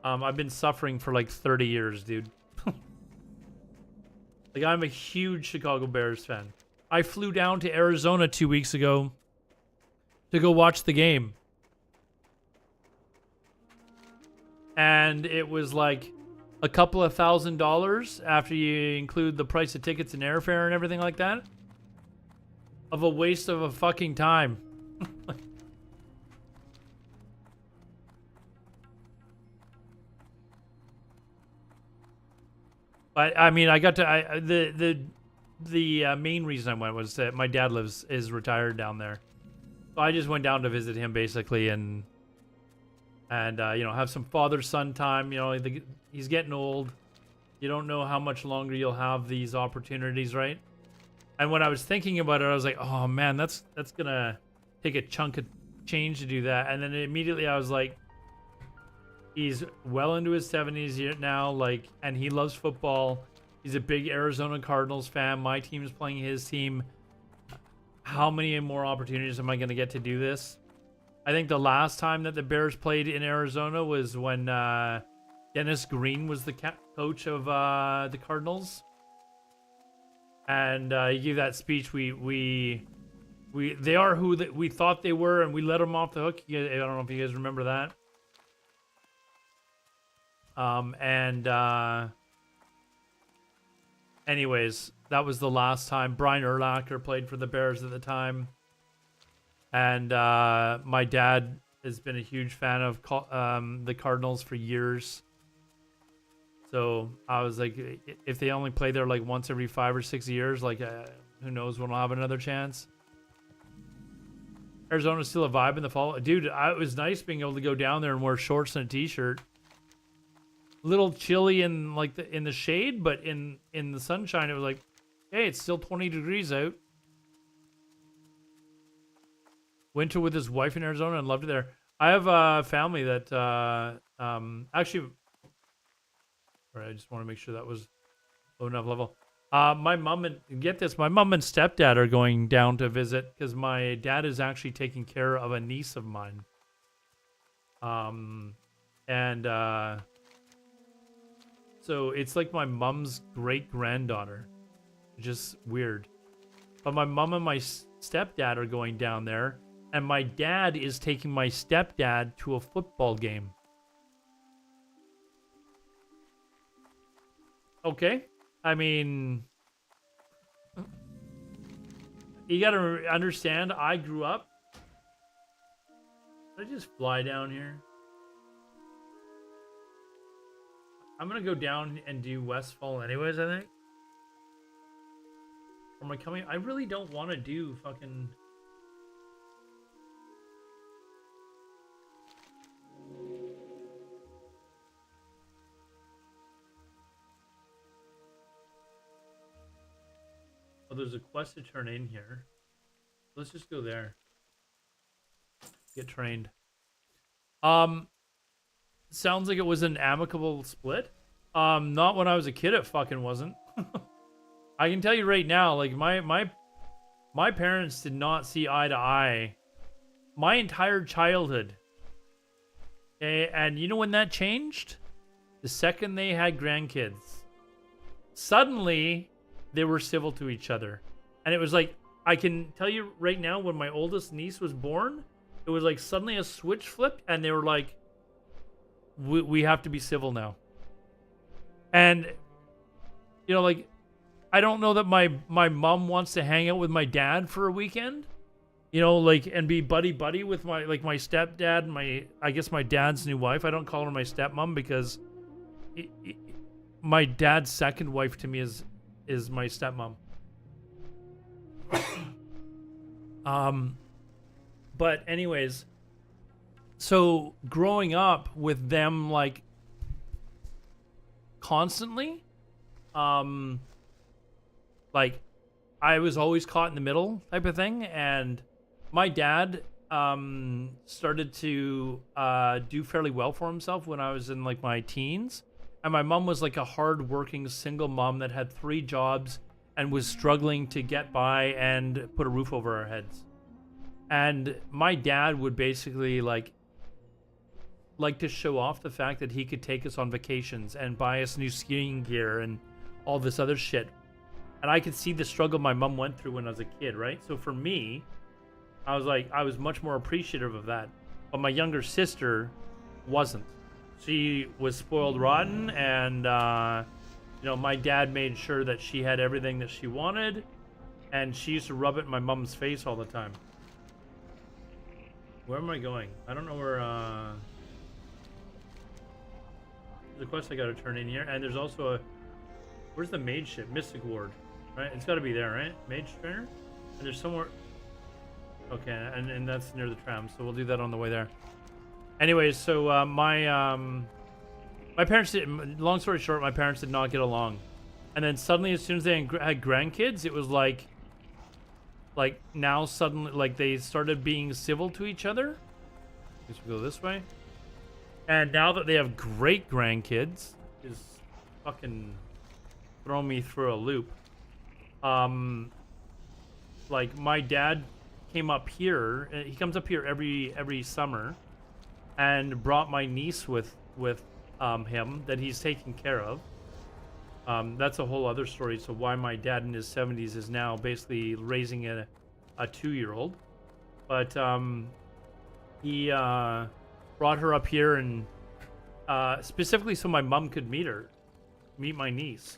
I've been suffering for like 30 years, dude. Like, I'm a huge Chicago Bears fan. I flew down to Arizona 2 weeks ago to go watch the game. And it was like a couple of $1,000 after you include the price of tickets and airfare and everything like that. Of a waste of a fucking time. But I mean, I got to the main reason I went was that my dad is retired down there, so I just went down to visit him basically, and you know, have some father-son time. You know, he's getting old. You don't know how much longer you'll have these opportunities, right? And when I was thinking about it, I was like, oh man, that's gonna take a chunk of change to do that. And then immediately I was like, he's well into his 70s now, like, and he loves football. He's a big Arizona Cardinals fan. My team is playing his team. How many more opportunities am I going to get to do this? I think the last time that the Bears played in Arizona was when Dennis Green was the coach of the Cardinals. And he gave that speech. They are who we thought they were, and we let them off the hook. I don't know if you guys remember that. Anyways, that was the last time. Brian Urlacher played for the Bears at the time. And my dad has been a huge fan of the Cardinals for years. So I was like, if they only play there like once every 5 or 6 years, like who knows when I'll have another chance. Arizona's still a vibe in the fall. Dude, it was nice being able to go down there and wear shorts and a t-shirt. Little chilly in like in the shade, but in the sunshine it was like, hey, it's still 20 degrees out. Winter with his wife in Arizona and loved it there. I have a family that actually, all right, I just want to make sure that was low enough level. My mom and my mom and stepdad are going down to visit because my dad is actually taking care of a niece of mine. So it's like my mom's great granddaughter. Just weird. But my mom and my stepdad are going down there, and my dad is taking my stepdad to a football game. Okay. I mean, you gotta understand, I grew up. Did I just fly down here? I'm gonna go down and do Westfall anyways, I think. Or am I coming? I really don't want to do fucking... there's a quest to turn in here. Let's just go there. Get trained. Sounds like it was an amicable split. Not when I was a kid, it fucking wasn't. I can tell you right now, like my parents did not see eye to eye my entire childhood. Okay, and you know when that changed? The second they had grandkids. Suddenly, they were civil to each other. And it was like, I can tell you right now, when my oldest niece was born, it was like suddenly a switch flipped, and they were like, we have to be civil now. And, you know, like, I don't know that my mom wants to hang out with my dad for a weekend, you know, like, and be buddy with my stepdad and I guess my dad's new wife. I don't call her my stepmom because my dad's second wife to me is my stepmom. But anyways, so growing up with them, like, constantly, like, I was always caught in the middle type of thing, and my dad started to do fairly well for himself when I was in, like, my teens, and my mom was like a hard-working single mom that had 3 jobs and was struggling to get by and put a roof over our heads. And my dad would basically like to show off the fact that he could take us on vacations and buy us new skiing gear and all this other shit. And I could see the struggle my mom went through when I was a kid, right? So for me, I was much more appreciative of that. But my younger sister wasn't. She was spoiled rotten, and you know, my dad made sure that she had everything that she wanted, and she used to rub it in my mom's face all the time. Where am I going? I don't know where, there's a quest I gotta turn in here, and there's also a, where's the mage ship? Mystic Ward, right? It's gotta be there, right? Mage trainer? And there's somewhere, okay, and that's near the tram, so we'll do that on the way there. Anyways, so, my parents did, long story short, my parents did not get along. And then suddenly, as soon as they had grandkids, it was like now suddenly, like, they started being civil to each other. I guess we go this way. And now that they have great grandkids, is fucking throwing me through a loop. Like, my dad came up here, he comes up here every summer, and brought my niece with him that he's taking care of. That's a whole other story. So why my dad in his 70s is now basically raising a 2-year-old. But he brought her up here, and specifically so my mom could meet my niece.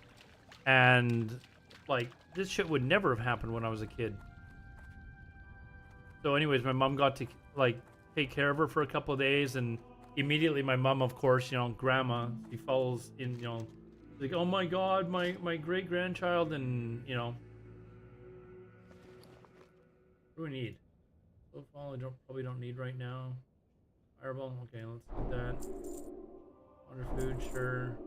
And, like, this shit would never have happened when I was a kid. So anyways, my mom got to, like, take care of her for a couple of days, and immediately my mom, of course, you know, grandma, she falls in, you know, like, oh my god, my great grandchild, and, you know, what do we need? Snowfall, I probably don't need right now. Fireball, okay, let's do that. Water, food, sure.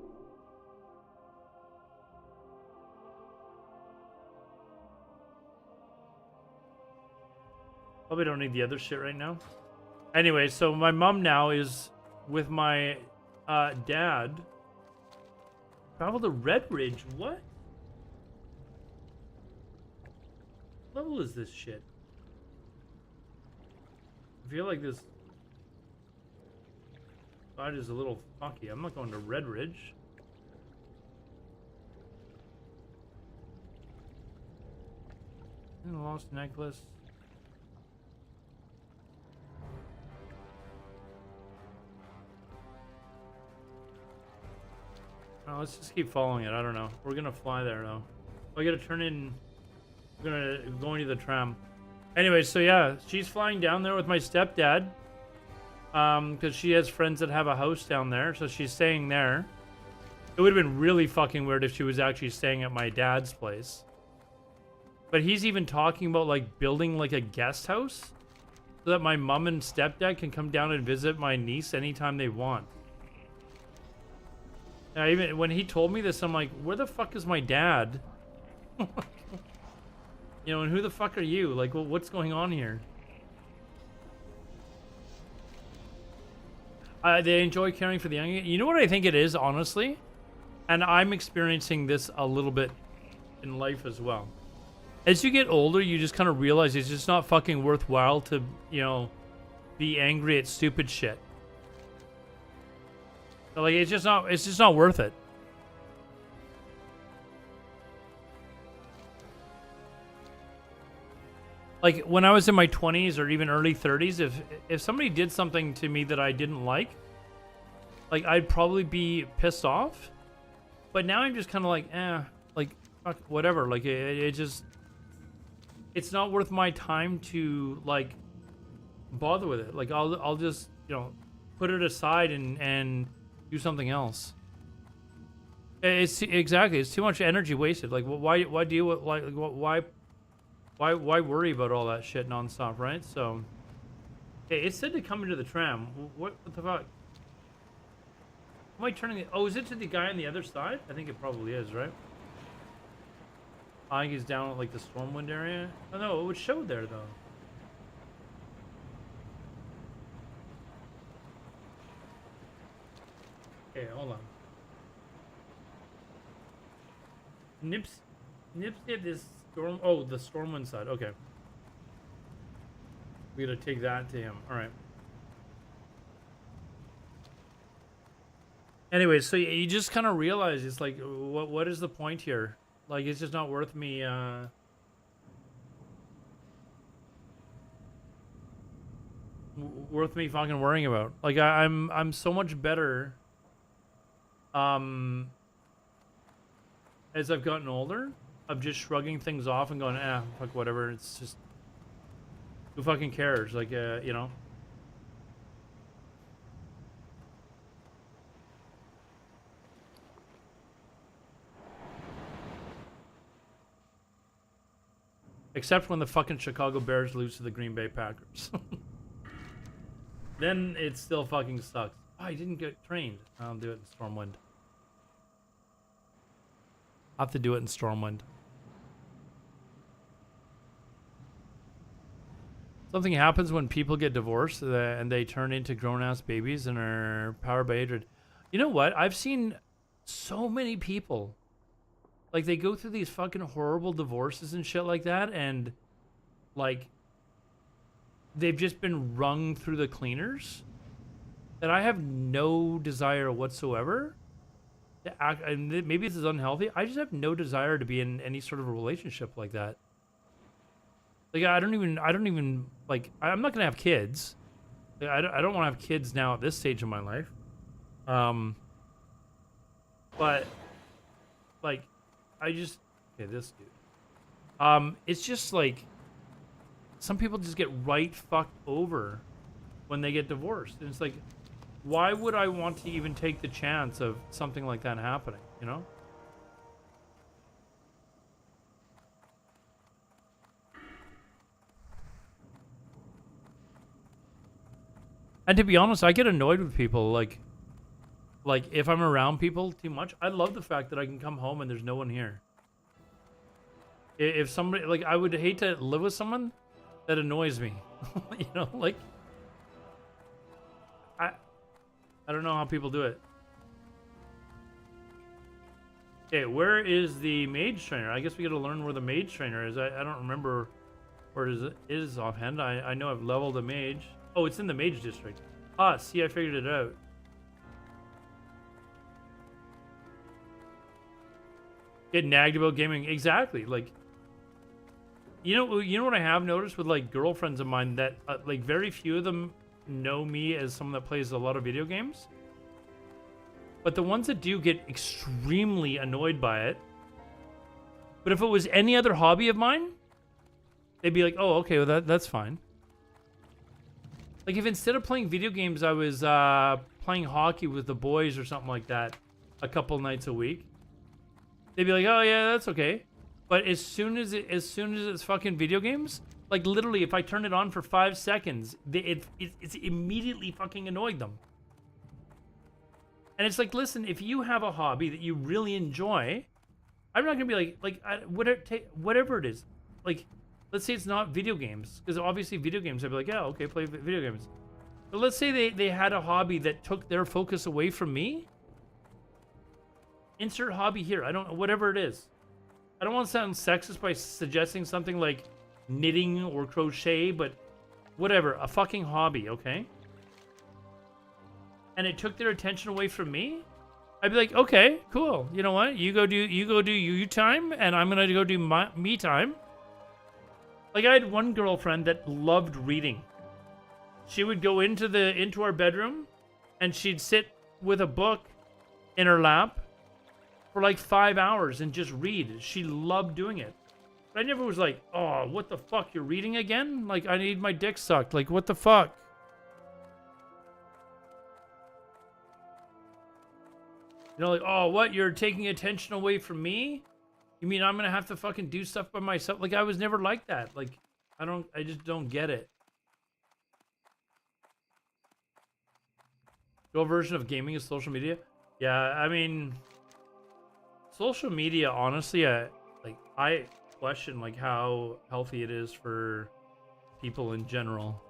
Probably don't need the other shit right now. Anyway, so my mom now is with my dad. Travel to Red Ridge, what? What level is this shit? I feel like this side is a little funky. I'm not going to Red Ridge. And a lost necklace. Oh, let's just keep following it. I don't know. We're gonna fly there though. I gotta turn in. We're gonna go into the tram. Anyway, so yeah, she's flying down there with my stepdad. Because she has friends that have a house down there, so she's staying there. It would have been really fucking weird if she was actually staying at my dad's place. But he's even talking about, like, building, like, a guest house so that my mom and stepdad can come down and visit my niece anytime they want. Now, even when he told me this, I'm like, where the fuck is my dad? You know, and who the fuck are you? Like, well, what's going on here? They enjoy caring for the young. You know what I think it is, honestly? And I'm experiencing this a little bit in life as well. As you get older, you just kind of realize it's just not fucking worthwhile to, you know, be angry at stupid shit. So, like, it's just not worth it. Like, when I was in my 20s or even early 30s, if somebody did something to me that I didn't like, I'd probably be pissed off. But now I'm just kind of like, like, fuck, whatever. Like, it just, it's not worth my time to, like, bother with it. Like, I'll just, you know, put it aside and do something else. It's exactly, it's too much energy wasted. Like, why deal with, like, why worry about all that shit nonstop, right? So, hey, it said to come into the tram. What the fuck? Am I turning it? Oh, is it to the guy on the other side? I think it probably is, right? I think he's down at, like, the Stormwind area. Oh, no, it would show there, though. Okay, hold on. Nips at this storm. Oh, the Stormwind side. Okay. We gotta take that to him. All right. Anyway, so you just kind of realize it's like, what is the point here? Like, it's just not worth me. Worth me fucking worrying about. Like, I'm so much better. As I've gotten older, of just shrugging things off and going, fuck whatever. It's just, who fucking cares? Like, you know. Except when the fucking Chicago Bears lose to the Green Bay Packers. Then it still fucking sucks. Oh, I didn't get trained. I'll do it in Stormwind. I'll have to do it in Stormwind. Something happens when people get divorced and they turn into grown-ass babies and are powered by hatred. You know what? I've seen so many people, like, they go through these fucking horrible divorces and shit like that, and, like, they've just been wrung through the cleaners, that I have no desire whatsoever to act, and maybe this is unhealthy. I just have no desire to be in any sort of a relationship like that. Like, I don't even, like, I'm not gonna have kids. Like, I don't want to have kids now at this stage of my life. But, like, I just, okay, this dude. It's just like, some people just get right fucked over when they get divorced. And it's like, why would I want to even take the chance of something like that happening, you know? And to be honest, I get annoyed with people, like if I'm around people too much. I love the fact that I can come home and there's no one here. If somebody, like, I would hate to live with someone that annoys me. You know, like, I don't know how people do it. Okay, where is the mage trainer? I guess we gotta learn where the mage trainer is. I don't remember where it is offhand. I know I've leveled a mage. Oh, it's in the mage district. Ah, see, I figured it out. Get nagged about gaming. Exactly. Like, you know what I have noticed with, like, girlfriends of mine, that like, very few of them know me as someone that plays a lot of video games. But the ones that do get extremely annoyed by it. But if it was any other hobby of mine, they'd be like, oh, okay, well, that's fine. Like, if instead of playing video games, I was playing hockey with the boys or something like that a couple nights a week, they'd be like, oh, yeah, that's okay. But as soon as it's fucking video games, like, literally, if I turn it on for 5 seconds, it's immediately fucking annoyed them. And it's like, listen, if you have a hobby that you really enjoy, I'm not gonna be like whatever it is. Like, let's say it's not video games, because obviously video games, I'd be like, yeah, okay, play video games. But let's say they had a hobby that took their focus away from me. Insert hobby here. I don't know, whatever it is. I don't want to sound sexist by suggesting something like knitting or crochet, but whatever, a fucking hobby, okay? And it took their attention away from me. I'd be like, okay, cool. You know what? You go do you time, and I'm gonna go do me time. Like, I had one girlfriend that loved reading. She would go into our bedroom, and she'd sit with a book in her lap for like 5 hours and just read. She loved doing it. But I never was like, oh, what the fuck? You're reading again? Like, I need my dick sucked. Like, what the fuck? You know, like, oh, what? You're taking attention away from me? You mean I'm gonna have to fucking do stuff by myself? Like, I was never like that. Like, I just don't get it. Your version of gaming is social media? Yeah, I mean, social media, honestly, I question, like, how healthy it is for people in general.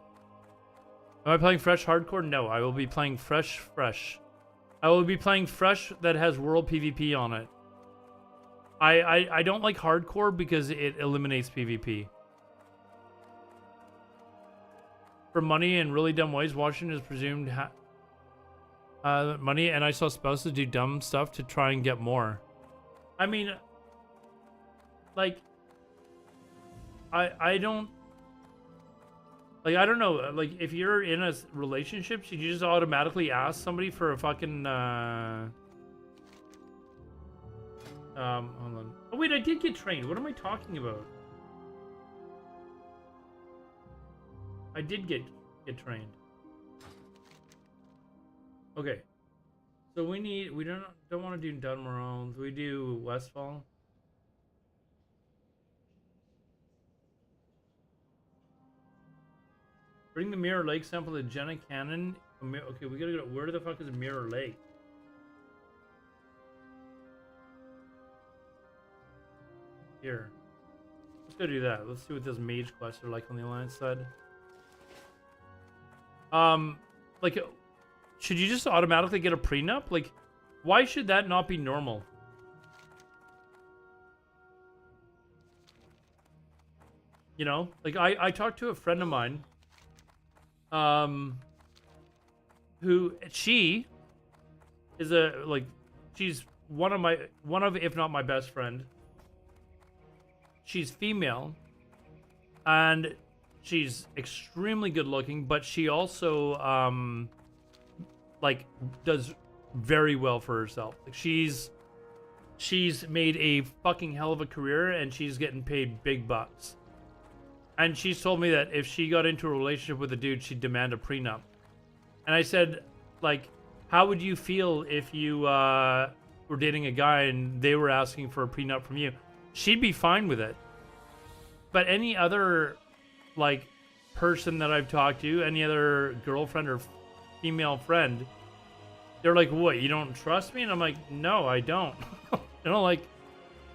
Am I playing Fresh Hardcore? No, I will be playing Fresh. I will be playing Fresh that has World PvP on it. I don't like Hardcore because it eliminates PvP. For money in really dumb ways, Washington is presumed money, and I saw spouses do dumb stuff to try and get more. I mean, like, I don't... Like, I don't know. Like, if you're in a relationship, should you just automatically ask somebody for a fucking, hold on. Oh, wait, I did get trained. What am I talking about? I did get trained. Okay. So we don't want to do Dunmarone. We do Westfall. Bring the Mirror Lake sample to Jenna Cannon. Okay, we gotta go. Where the fuck is Mirror Lake? Here. Let's go do that. Let's see what those mage quests are like on the Alliance side. Like, should you just automatically get a prenup? Like, why should that not be normal? You know? Like, I talked to a friend of mine, who, she is she's one of, if not my best friend. She's female, and she's extremely good looking, but she also, like, does very well for herself. Like, she's made a fucking hell of a career, and she's getting paid big bucks. And she's told me that if she got into a relationship with a dude, she'd demand a prenup. And I said, like, how would you feel if you were dating a guy and they were asking for a prenup from you? She'd be fine with it. But any other, like, person that I've talked to, any other girlfriend or female friend, they're like, what, you don't trust me? And I'm like, no, I don't. You know, like,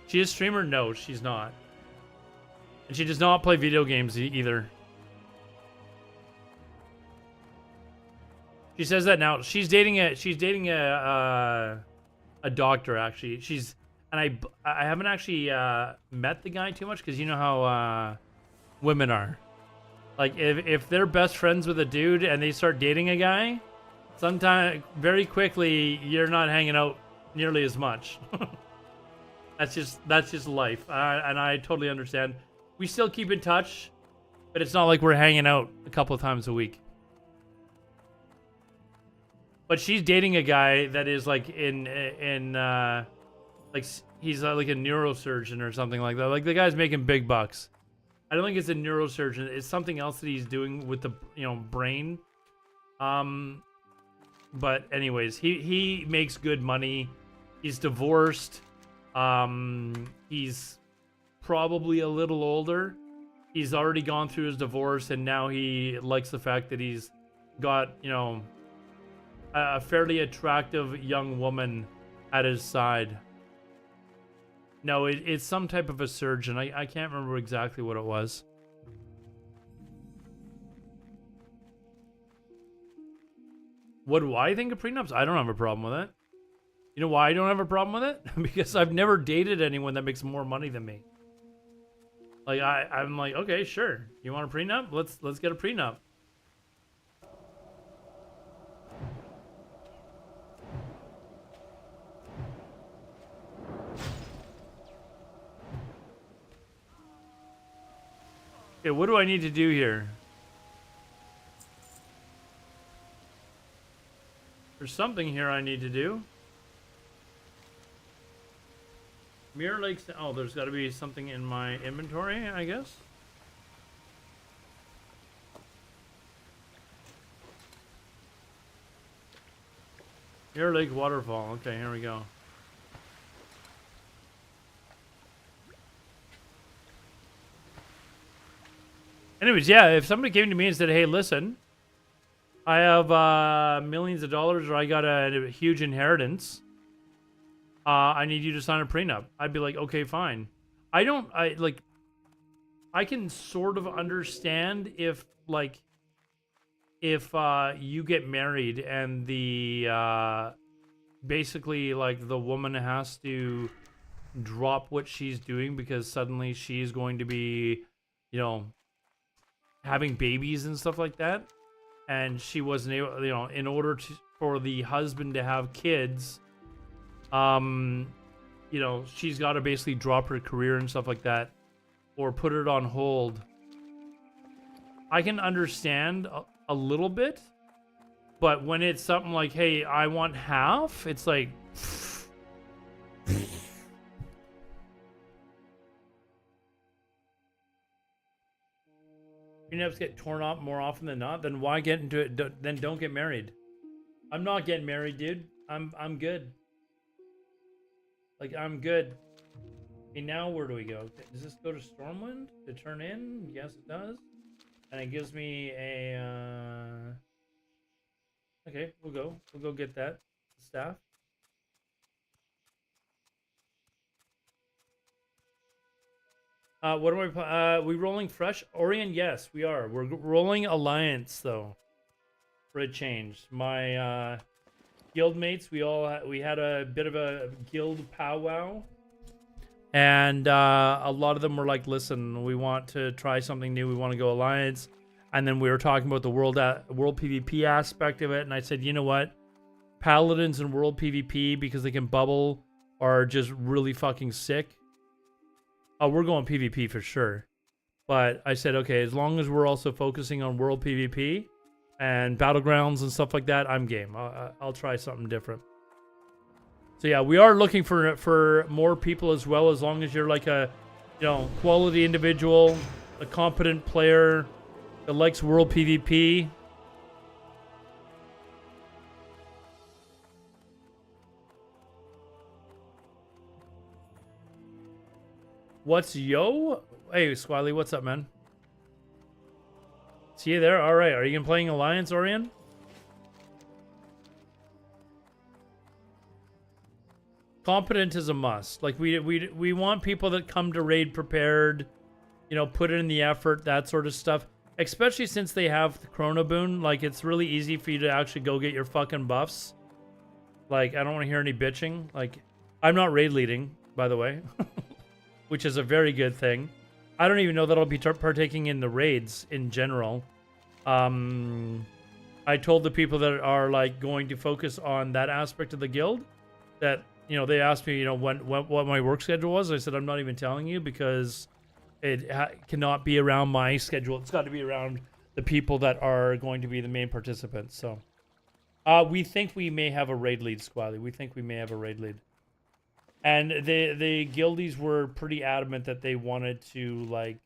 she is a streamer? No, she's not. And she does not play video games either. She says that now. She's dating a doctor, actually. And I haven't actually met the guy too much, because you know how women are. Like, if they're best friends with a dude and they start dating a guy, sometimes very quickly you're not hanging out nearly as much. That's just life, and I totally understand. We still keep in touch, but it's not like we're hanging out a couple of times a week. But she's dating a guy that is like like, he's like a neurosurgeon or something like that. Like, the guy's making big bucks. I don't think it's a neurosurgeon. It's something else that he's doing with the, you know, brain. But anyways, he makes good money. He's divorced. He's probably a little older. He's already gone through his divorce, and now he likes the fact that he's got, you know, a fairly attractive young woman at his side. No, it's some type of a surgeon. I can't remember exactly what it was. What do I think of prenups? I don't have a problem with it. You know why I don't have a problem with it? Because I've never dated anyone that makes more money than me. Like I'm like, okay, sure. You want a prenup? Let's get a prenup. Okay, what do I need to do here? There's something here I need to do. Mirror Lakes. Oh, there's got to be something in my inventory, I guess. Mirror Lake Waterfall. Okay, here we go. Anyways, yeah, if somebody came to me and said, hey, listen, I have millions of dollars or I got a huge inheritance. I need you to sign a prenup. I'd be like, okay, fine. I can sort of understand if you get married and the basically like the woman has to drop what she's doing because suddenly she's going to be, you know, having babies and stuff like that, and she wasn't able, you know, in order for the husband to have kids, you know, she's got to basically drop her career and stuff like that or put it on hold. I can understand a little bit, but when it's something like, hey, I want half, it's like prenups get torn up more often than not, then why get into it? Then don't get married. I'm not getting married, dude. I'm good. Like, I'm good. Okay, now where do we go? Does this go to Stormwind to turn in? Yes, it does. And it gives me a okay, we'll go get that staff. What are we rolling fresh? Orion, yes, we are. We're rolling Alliance though. For a change. My guild mates, we had a bit of a guild powwow. And a lot of them were like, listen, we want to try something new. We want to go Alliance. And then we were talking about the world PvP aspect of it. And I said, you know what? Paladins and world PvP, because they can bubble, are just really fucking sick. Oh, we're going PvP for sure. But I said, okay, as long as we're also focusing on world PvP and battlegrounds and stuff like that, I'm game. I'll try something different. So yeah, we are looking for more people as well, as long as you're like a, you know, quality individual, a competent player that likes world PvP. What's yo? Hey, Squally, what's up, man? See you there? All right. Are you gonna playing Alliance, Orion? Competent is a must. Like we want people that come to raid prepared, you know, put in the effort, that sort of stuff. Especially since they have the Chrono Boon, like it's really easy for you to actually go get your fucking buffs. Like, I don't want to hear any bitching. Like, I'm not raid leading, by the way, which is a very good thing. I don't even know that I'll be partaking in the raids in general. I told the people that are like going to focus on that aspect of the guild that, you know, they asked me, you know, what my work schedule was. I said, I'm not even telling you because it cannot be around my schedule. It's got to be around the people that are going to be the main participants. So we think we may have a raid lead, Squally. We think we may have a raid lead. And the guildies were pretty adamant that they wanted to, like,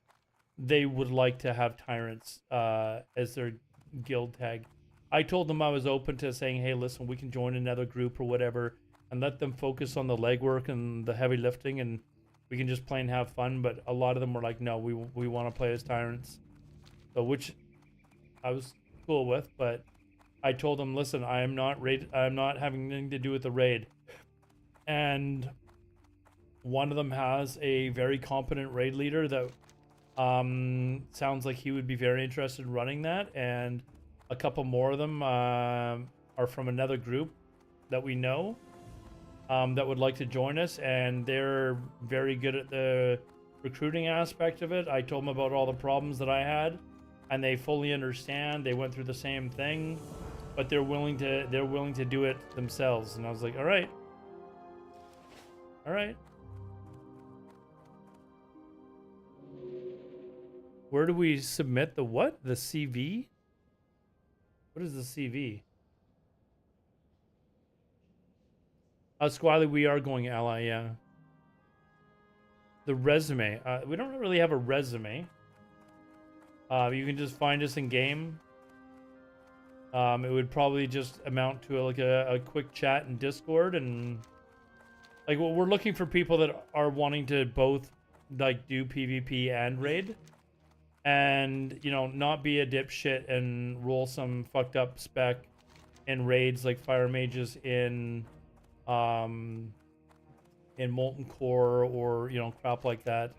they would like to have tyrants as their guild tag. I told them I was open to saying, hey, listen, we can join another group or whatever and let them focus on the legwork and the heavy lifting, and we can just play and have fun. But a lot of them were like, no, we want to play as tyrants. So, which I was cool with, but I told them, listen, I'm not having anything to do with the raid. And one of them has a very competent raid leader that sounds like he would be very interested in running that, and a couple more of them are from another group that we know that would like to join us, and they're very good at the recruiting aspect of it. I told them about all the problems that I had, and they fully understand. They went through the same thing, but they're willing to do it themselves. And I was like, all right. Where do we submit the what? The CV? What is the CV? Squally, we are going ally, yeah. The resume. We don't really have a resume. You can just find us in game. It would probably just amount to a quick chat in Discord, and like, well, we're looking for people that are wanting to both like do PvP and raid, and you know, not be a dipshit and roll some fucked up spec in raids like fire mages in Molten Core, or you know, crap like that,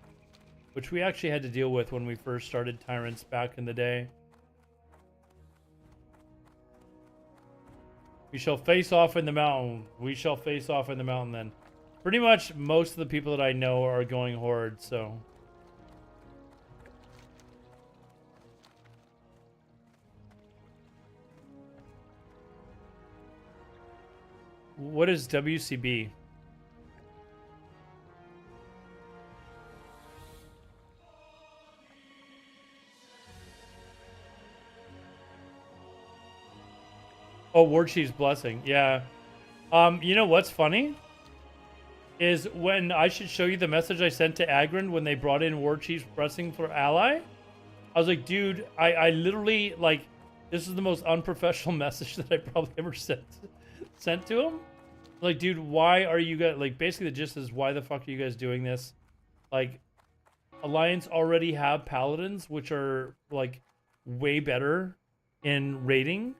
which we actually had to deal with when we first started Tyrants back in the day. We shall face off in the mountain. We shall face off in the mountain then. Pretty much most of the people that I know are going Horde, so. What is WCB? Oh, War Chief's Blessing. Yeah. You know what's funny? Is when I should show you the message I sent to Agrand when they brought in War Chief's Blessing for ally. I was like, dude, I literally, like, this is the most unprofessional message that I probably ever sent to him. Like, dude, why are you guys, like, basically the gist is, why the fuck are you guys doing this? Like, Alliance already have Paladins, which are, like, way better in raiding.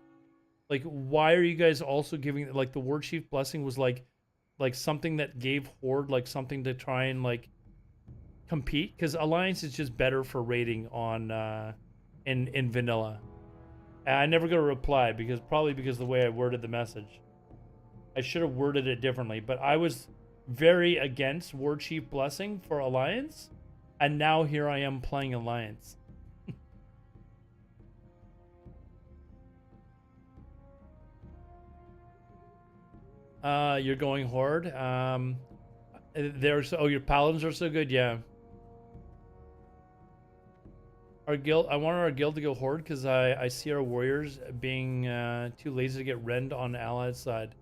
Like, why are you guys also giving, like, the War Chief Blessing was like something that gave Horde like something to try and like compete, because Alliance is just better for raiding on in vanilla. And I never got a reply because of the way I worded the message. I should have worded it differently, but I was very against War Chief Blessing for Alliance, and now here I am playing Alliance. You're going Horde. Your Paladins are so good, yeah. Our guild, I want our guild to go Horde because I see our warriors being too lazy to get rend on the allied side.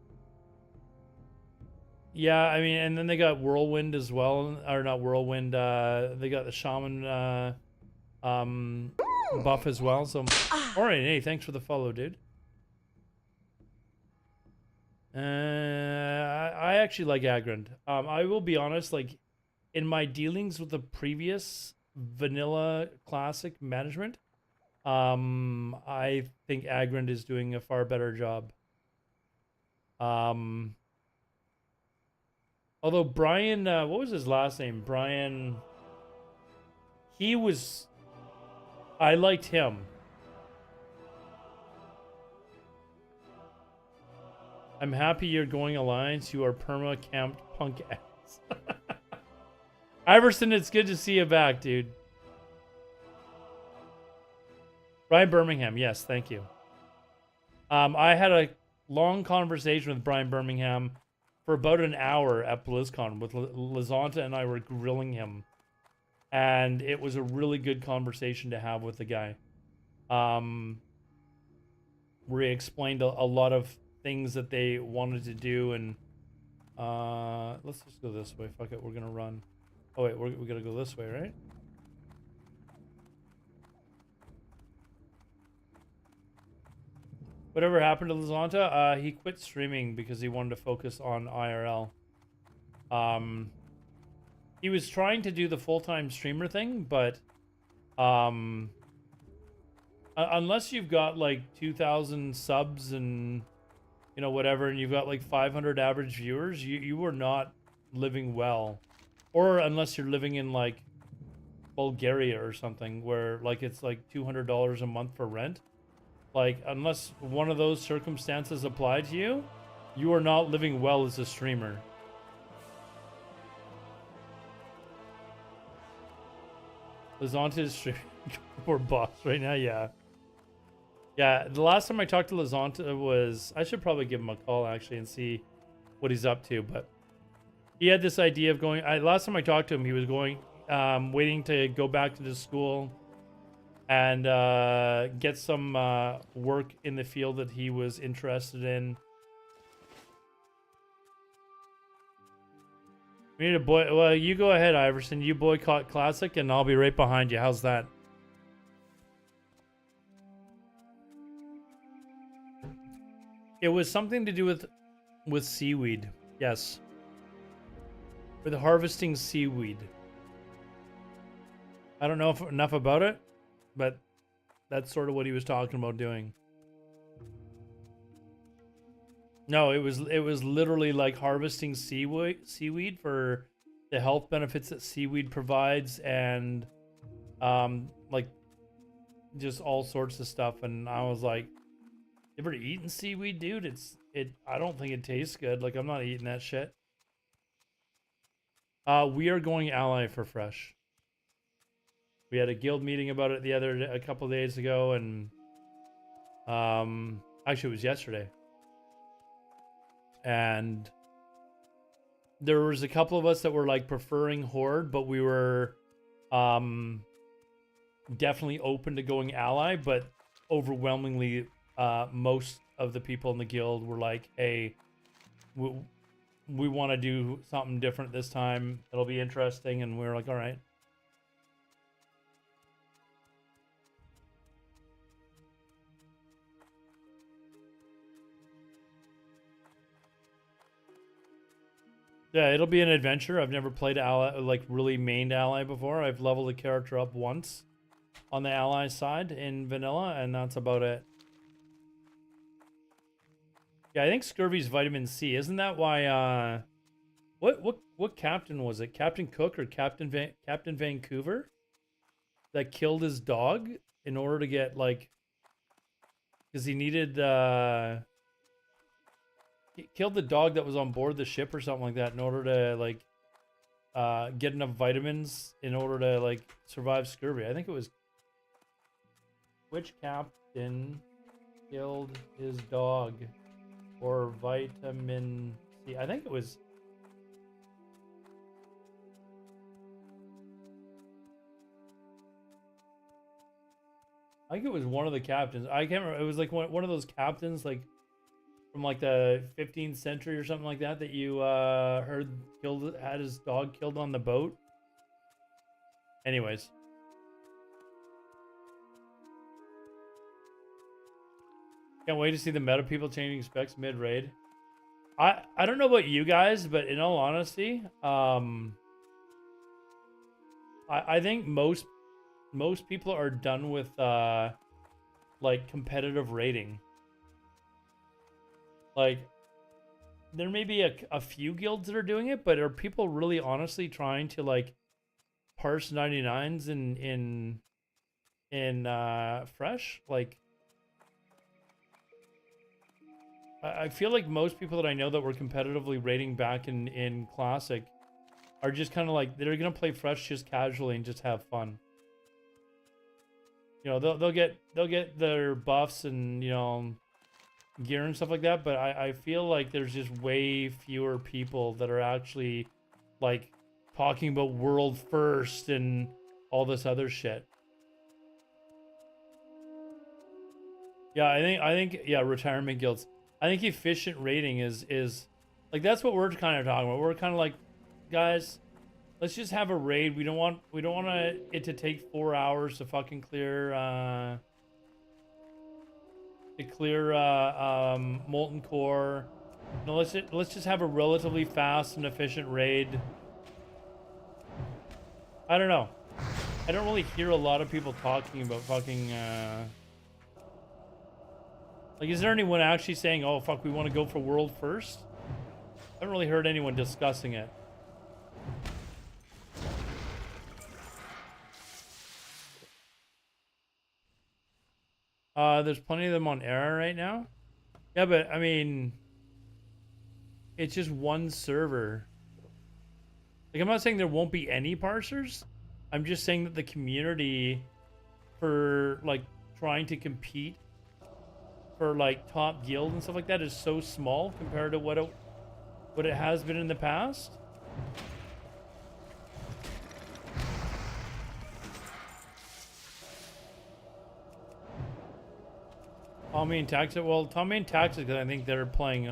Yeah, I mean, and then they got Whirlwind as well, or not Whirlwind. They got the Shaman buff as well. So, all right, hey, thanks for the follow, dude. I actually like Agrand. I will be honest, like, in my dealings with the previous vanilla classic management, I think Agrand is doing a far better job. Although Brian, what was his last name? Brian, I liked him. I'm happy you're going Alliance. You are perma-camped punk ass. Iverson, it's good to see you back, dude. Brian Birmingham, yes, thank you. I had a long conversation with Brian Birmingham for about an hour at BlizzCon with Lazanta, and I were grilling him. And it was a really good conversation to have with the guy. Where he explained a lot of things that they wanted to do, and let's just go this way. Fuck it, we're gonna run. Oh wait, we gotta go this way, right? Whatever happened to Lazanta? He quit streaming because he wanted to focus on IRL. He was trying to do the full-time streamer thing, but unless you've got like 2,000 subs and you know, whatever, and you've got like 500 average viewers, you are not living well. Or unless you're living in like Bulgaria or something, where like it's like $200 a month for rent. Like, unless one of those circumstances apply to you, you are not living well as a streamer. Lazonte is streaming for boss right now, yeah. Yeah, the last time I talked to Lazonte was... I should probably give him a call, actually, and see what he's up to, but... He had this idea of going... last time I talked to him, he was going... waiting to go back to the school and get some work in the field that he was interested in. We need a boy... Well, you go ahead, Iverson. You boycott Classic, and I'll be right behind you. How's that? It was something to do with seaweed. Yes. With harvesting seaweed. I don't know enough about it, but that's sort of what he was talking about doing. No, it was literally like harvesting seaweed for the health benefits that seaweed provides, and like just all sorts of stuff. And I was like, you ever eaten seaweed, dude? I don't think it tastes good. Like, I'm not eating that shit. We are going ally for Fresh. We had a guild meeting about it a couple of days ago, and actually it was yesterday. And there was a couple of us that were like preferring Horde, but we were definitely open to going ally, but overwhelmingly most of the people in the guild were like, hey, we want to do something different this time. It'll be interesting. And we were like, all right. Yeah, it'll be an adventure. I've never played ally, like really mained ally before. I've leveled a character up once on the ally side in vanilla, and that's about it. Yeah, I think scurvy's vitamin C. Isn't that why? What captain was it? Captain Cook or Captain Vancouver that killed his dog in order to get like, because he needed he killed the dog that was on board the ship or something like that in order to like get enough vitamins in order to like survive scurvy. I think it was, which captain killed his dog for vitamin C? I think it was, one of the captains. I can't remember. It was like one of those captains like from like the 15th century or something like that that you heard had his dog killed on the boat. Anyways. Can't wait to see the meta people changing specs mid-raid. I don't know about you guys, but in all honesty, I think most people are done with like competitive raiding. Like, there may be a few guilds that are doing it, but are people really honestly trying to like parse 99s in Fresh? Like, I feel like most people that I know that were competitively raiding back in Classic are just kind of like, they're gonna play Fresh just casually and just have fun. You know, they'll get their buffs and, you know, gear and stuff like that, but I feel like there's just way fewer people that are actually like talking about world first and all this other shit. Yeah, I think yeah, retirement guilds. I think efficient raiding is like, that's what we're kind of talking about. We're kind of like, guys, let's just have a raid. We don't want it to take 4 hours to fucking clear molten core. No, let's just have a relatively fast and efficient raid. I don't know. I don't really hear a lot of people talking about fucking like, is there anyone actually saying, oh fuck, we want to go for world first? I haven't really heard anyone discussing it. There's plenty of them on Era right now. Yeah, but I mean, it's just one server. Like, I'm not saying there won't be any parsers. I'm just saying that the community for like trying to compete for like top guild and stuff like that is so small compared to what it has been in the past. Tommy and Taxit. Well, Tommy and Taxit, because I think they're playing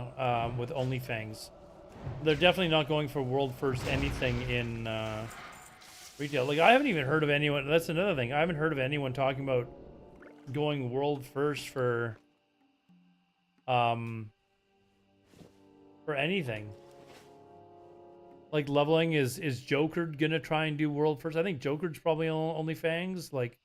with OnlyFangs. They're definitely not going for world first anything in retail. Like, I haven't even heard of anyone. That's another thing. I haven't heard of anyone talking about going world first for anything. Like, leveling is Joker gonna try and do world first? I think Joker's probably on OnlyFangs. Like,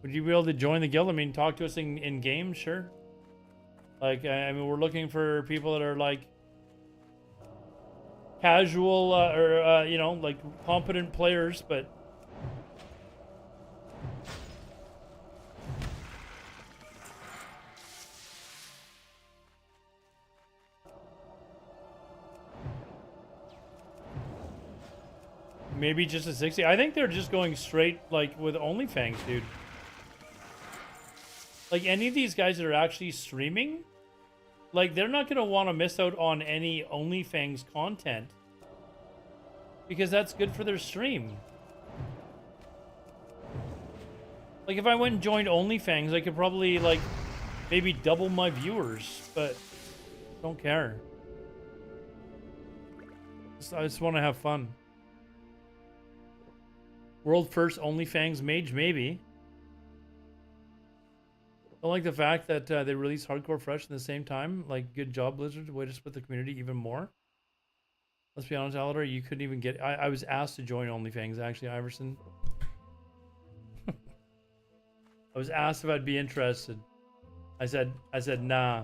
would you be able to join the guild? I mean, talk to us in game, sure. Like, I mean, we're looking for people that are like casual or you know, like competent players, but maybe just a 60. I think they're just going straight like with OnlyFangs, dude. Like, any of these guys that are actually streaming, like, they're not going to want to miss out on any OnlyFangs content because that's good for their stream. Like, if I went and joined OnlyFangs, I could probably, like, maybe double my viewers, but don't care. I just want to have fun. World first OnlyFangs mage, maybe. Don't like the fact that they release Hardcore Fresh at the same time. Like, good job, Blizzard. Way to split the community even more. Let's be honest, Aladar, you couldn't even get... I was asked to join OnlyFangs, actually, Iverson. I was asked if I'd be interested. I said nah.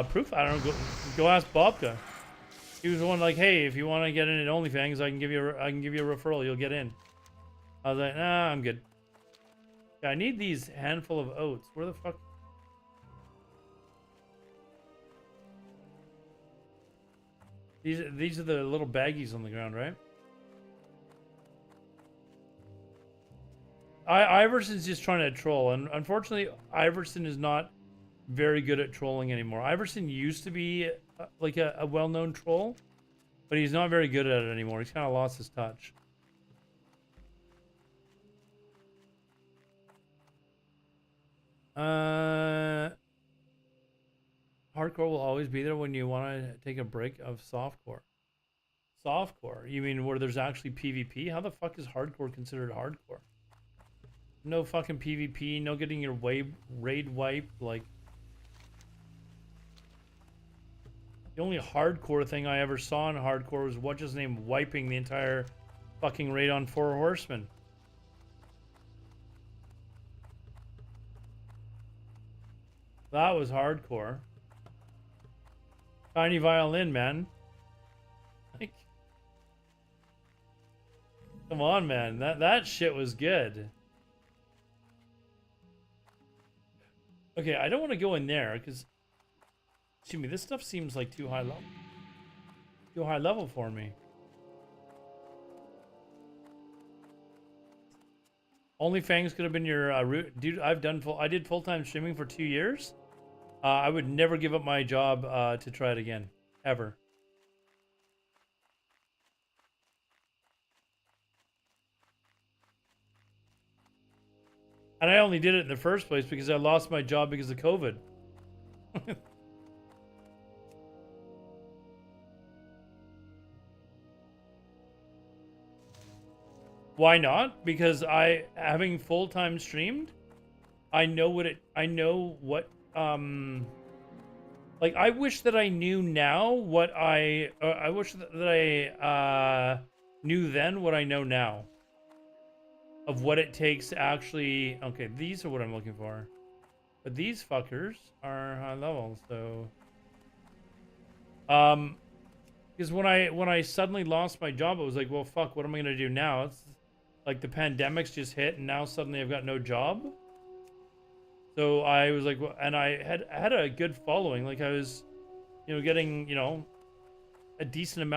Proof? I don't know. Go ask Bobka. He was the one like, hey, if you want to get in at OnlyFangs, I can give you a referral. You'll get in. I was like, nah, I'm good. Yeah, I need these handful of oats. Where the fuck? These are the little baggies on the ground, right? Iverson's just trying to troll, and unfortunately, Iverson is not very good at trolling anymore. Iverson used to be like a well-known troll, but he's not very good at it anymore. He's kind of lost his touch. Hardcore will always be there when you want to take a break of softcore. Softcore? You mean where there's actually PvP? How the fuck is hardcore considered hardcore? No fucking PvP, no getting your raid wiped, like... The only hardcore thing I ever saw in hardcore was what's his name wiping the entire fucking raid on 4 Horsemen. That was hardcore. Tiny violin, man. Like, come on, man. That shit was good. Okay, I don't want to go in there because... Excuse me, this stuff seems like too high level. Too high level for me. OnlyFangs could have been your route. Dude, I did full-time streaming for 2 years. I would never give up my job to try it again. Ever. And I only did it in the first place because I lost my job because of COVID. Why not? Because having full-time streamed, I know what like, I wish that I knew now what I wish that I knew then what I know now of what it takes to actually, okay, these are what I'm looking for. But these fuckers are high level, so because when I suddenly lost my job, it was like, well, fuck, what am I gonna do now? It's like the pandemic's just hit, and now suddenly I've got no job. So I was like, and I had a good following. Like I was, getting, a decent amount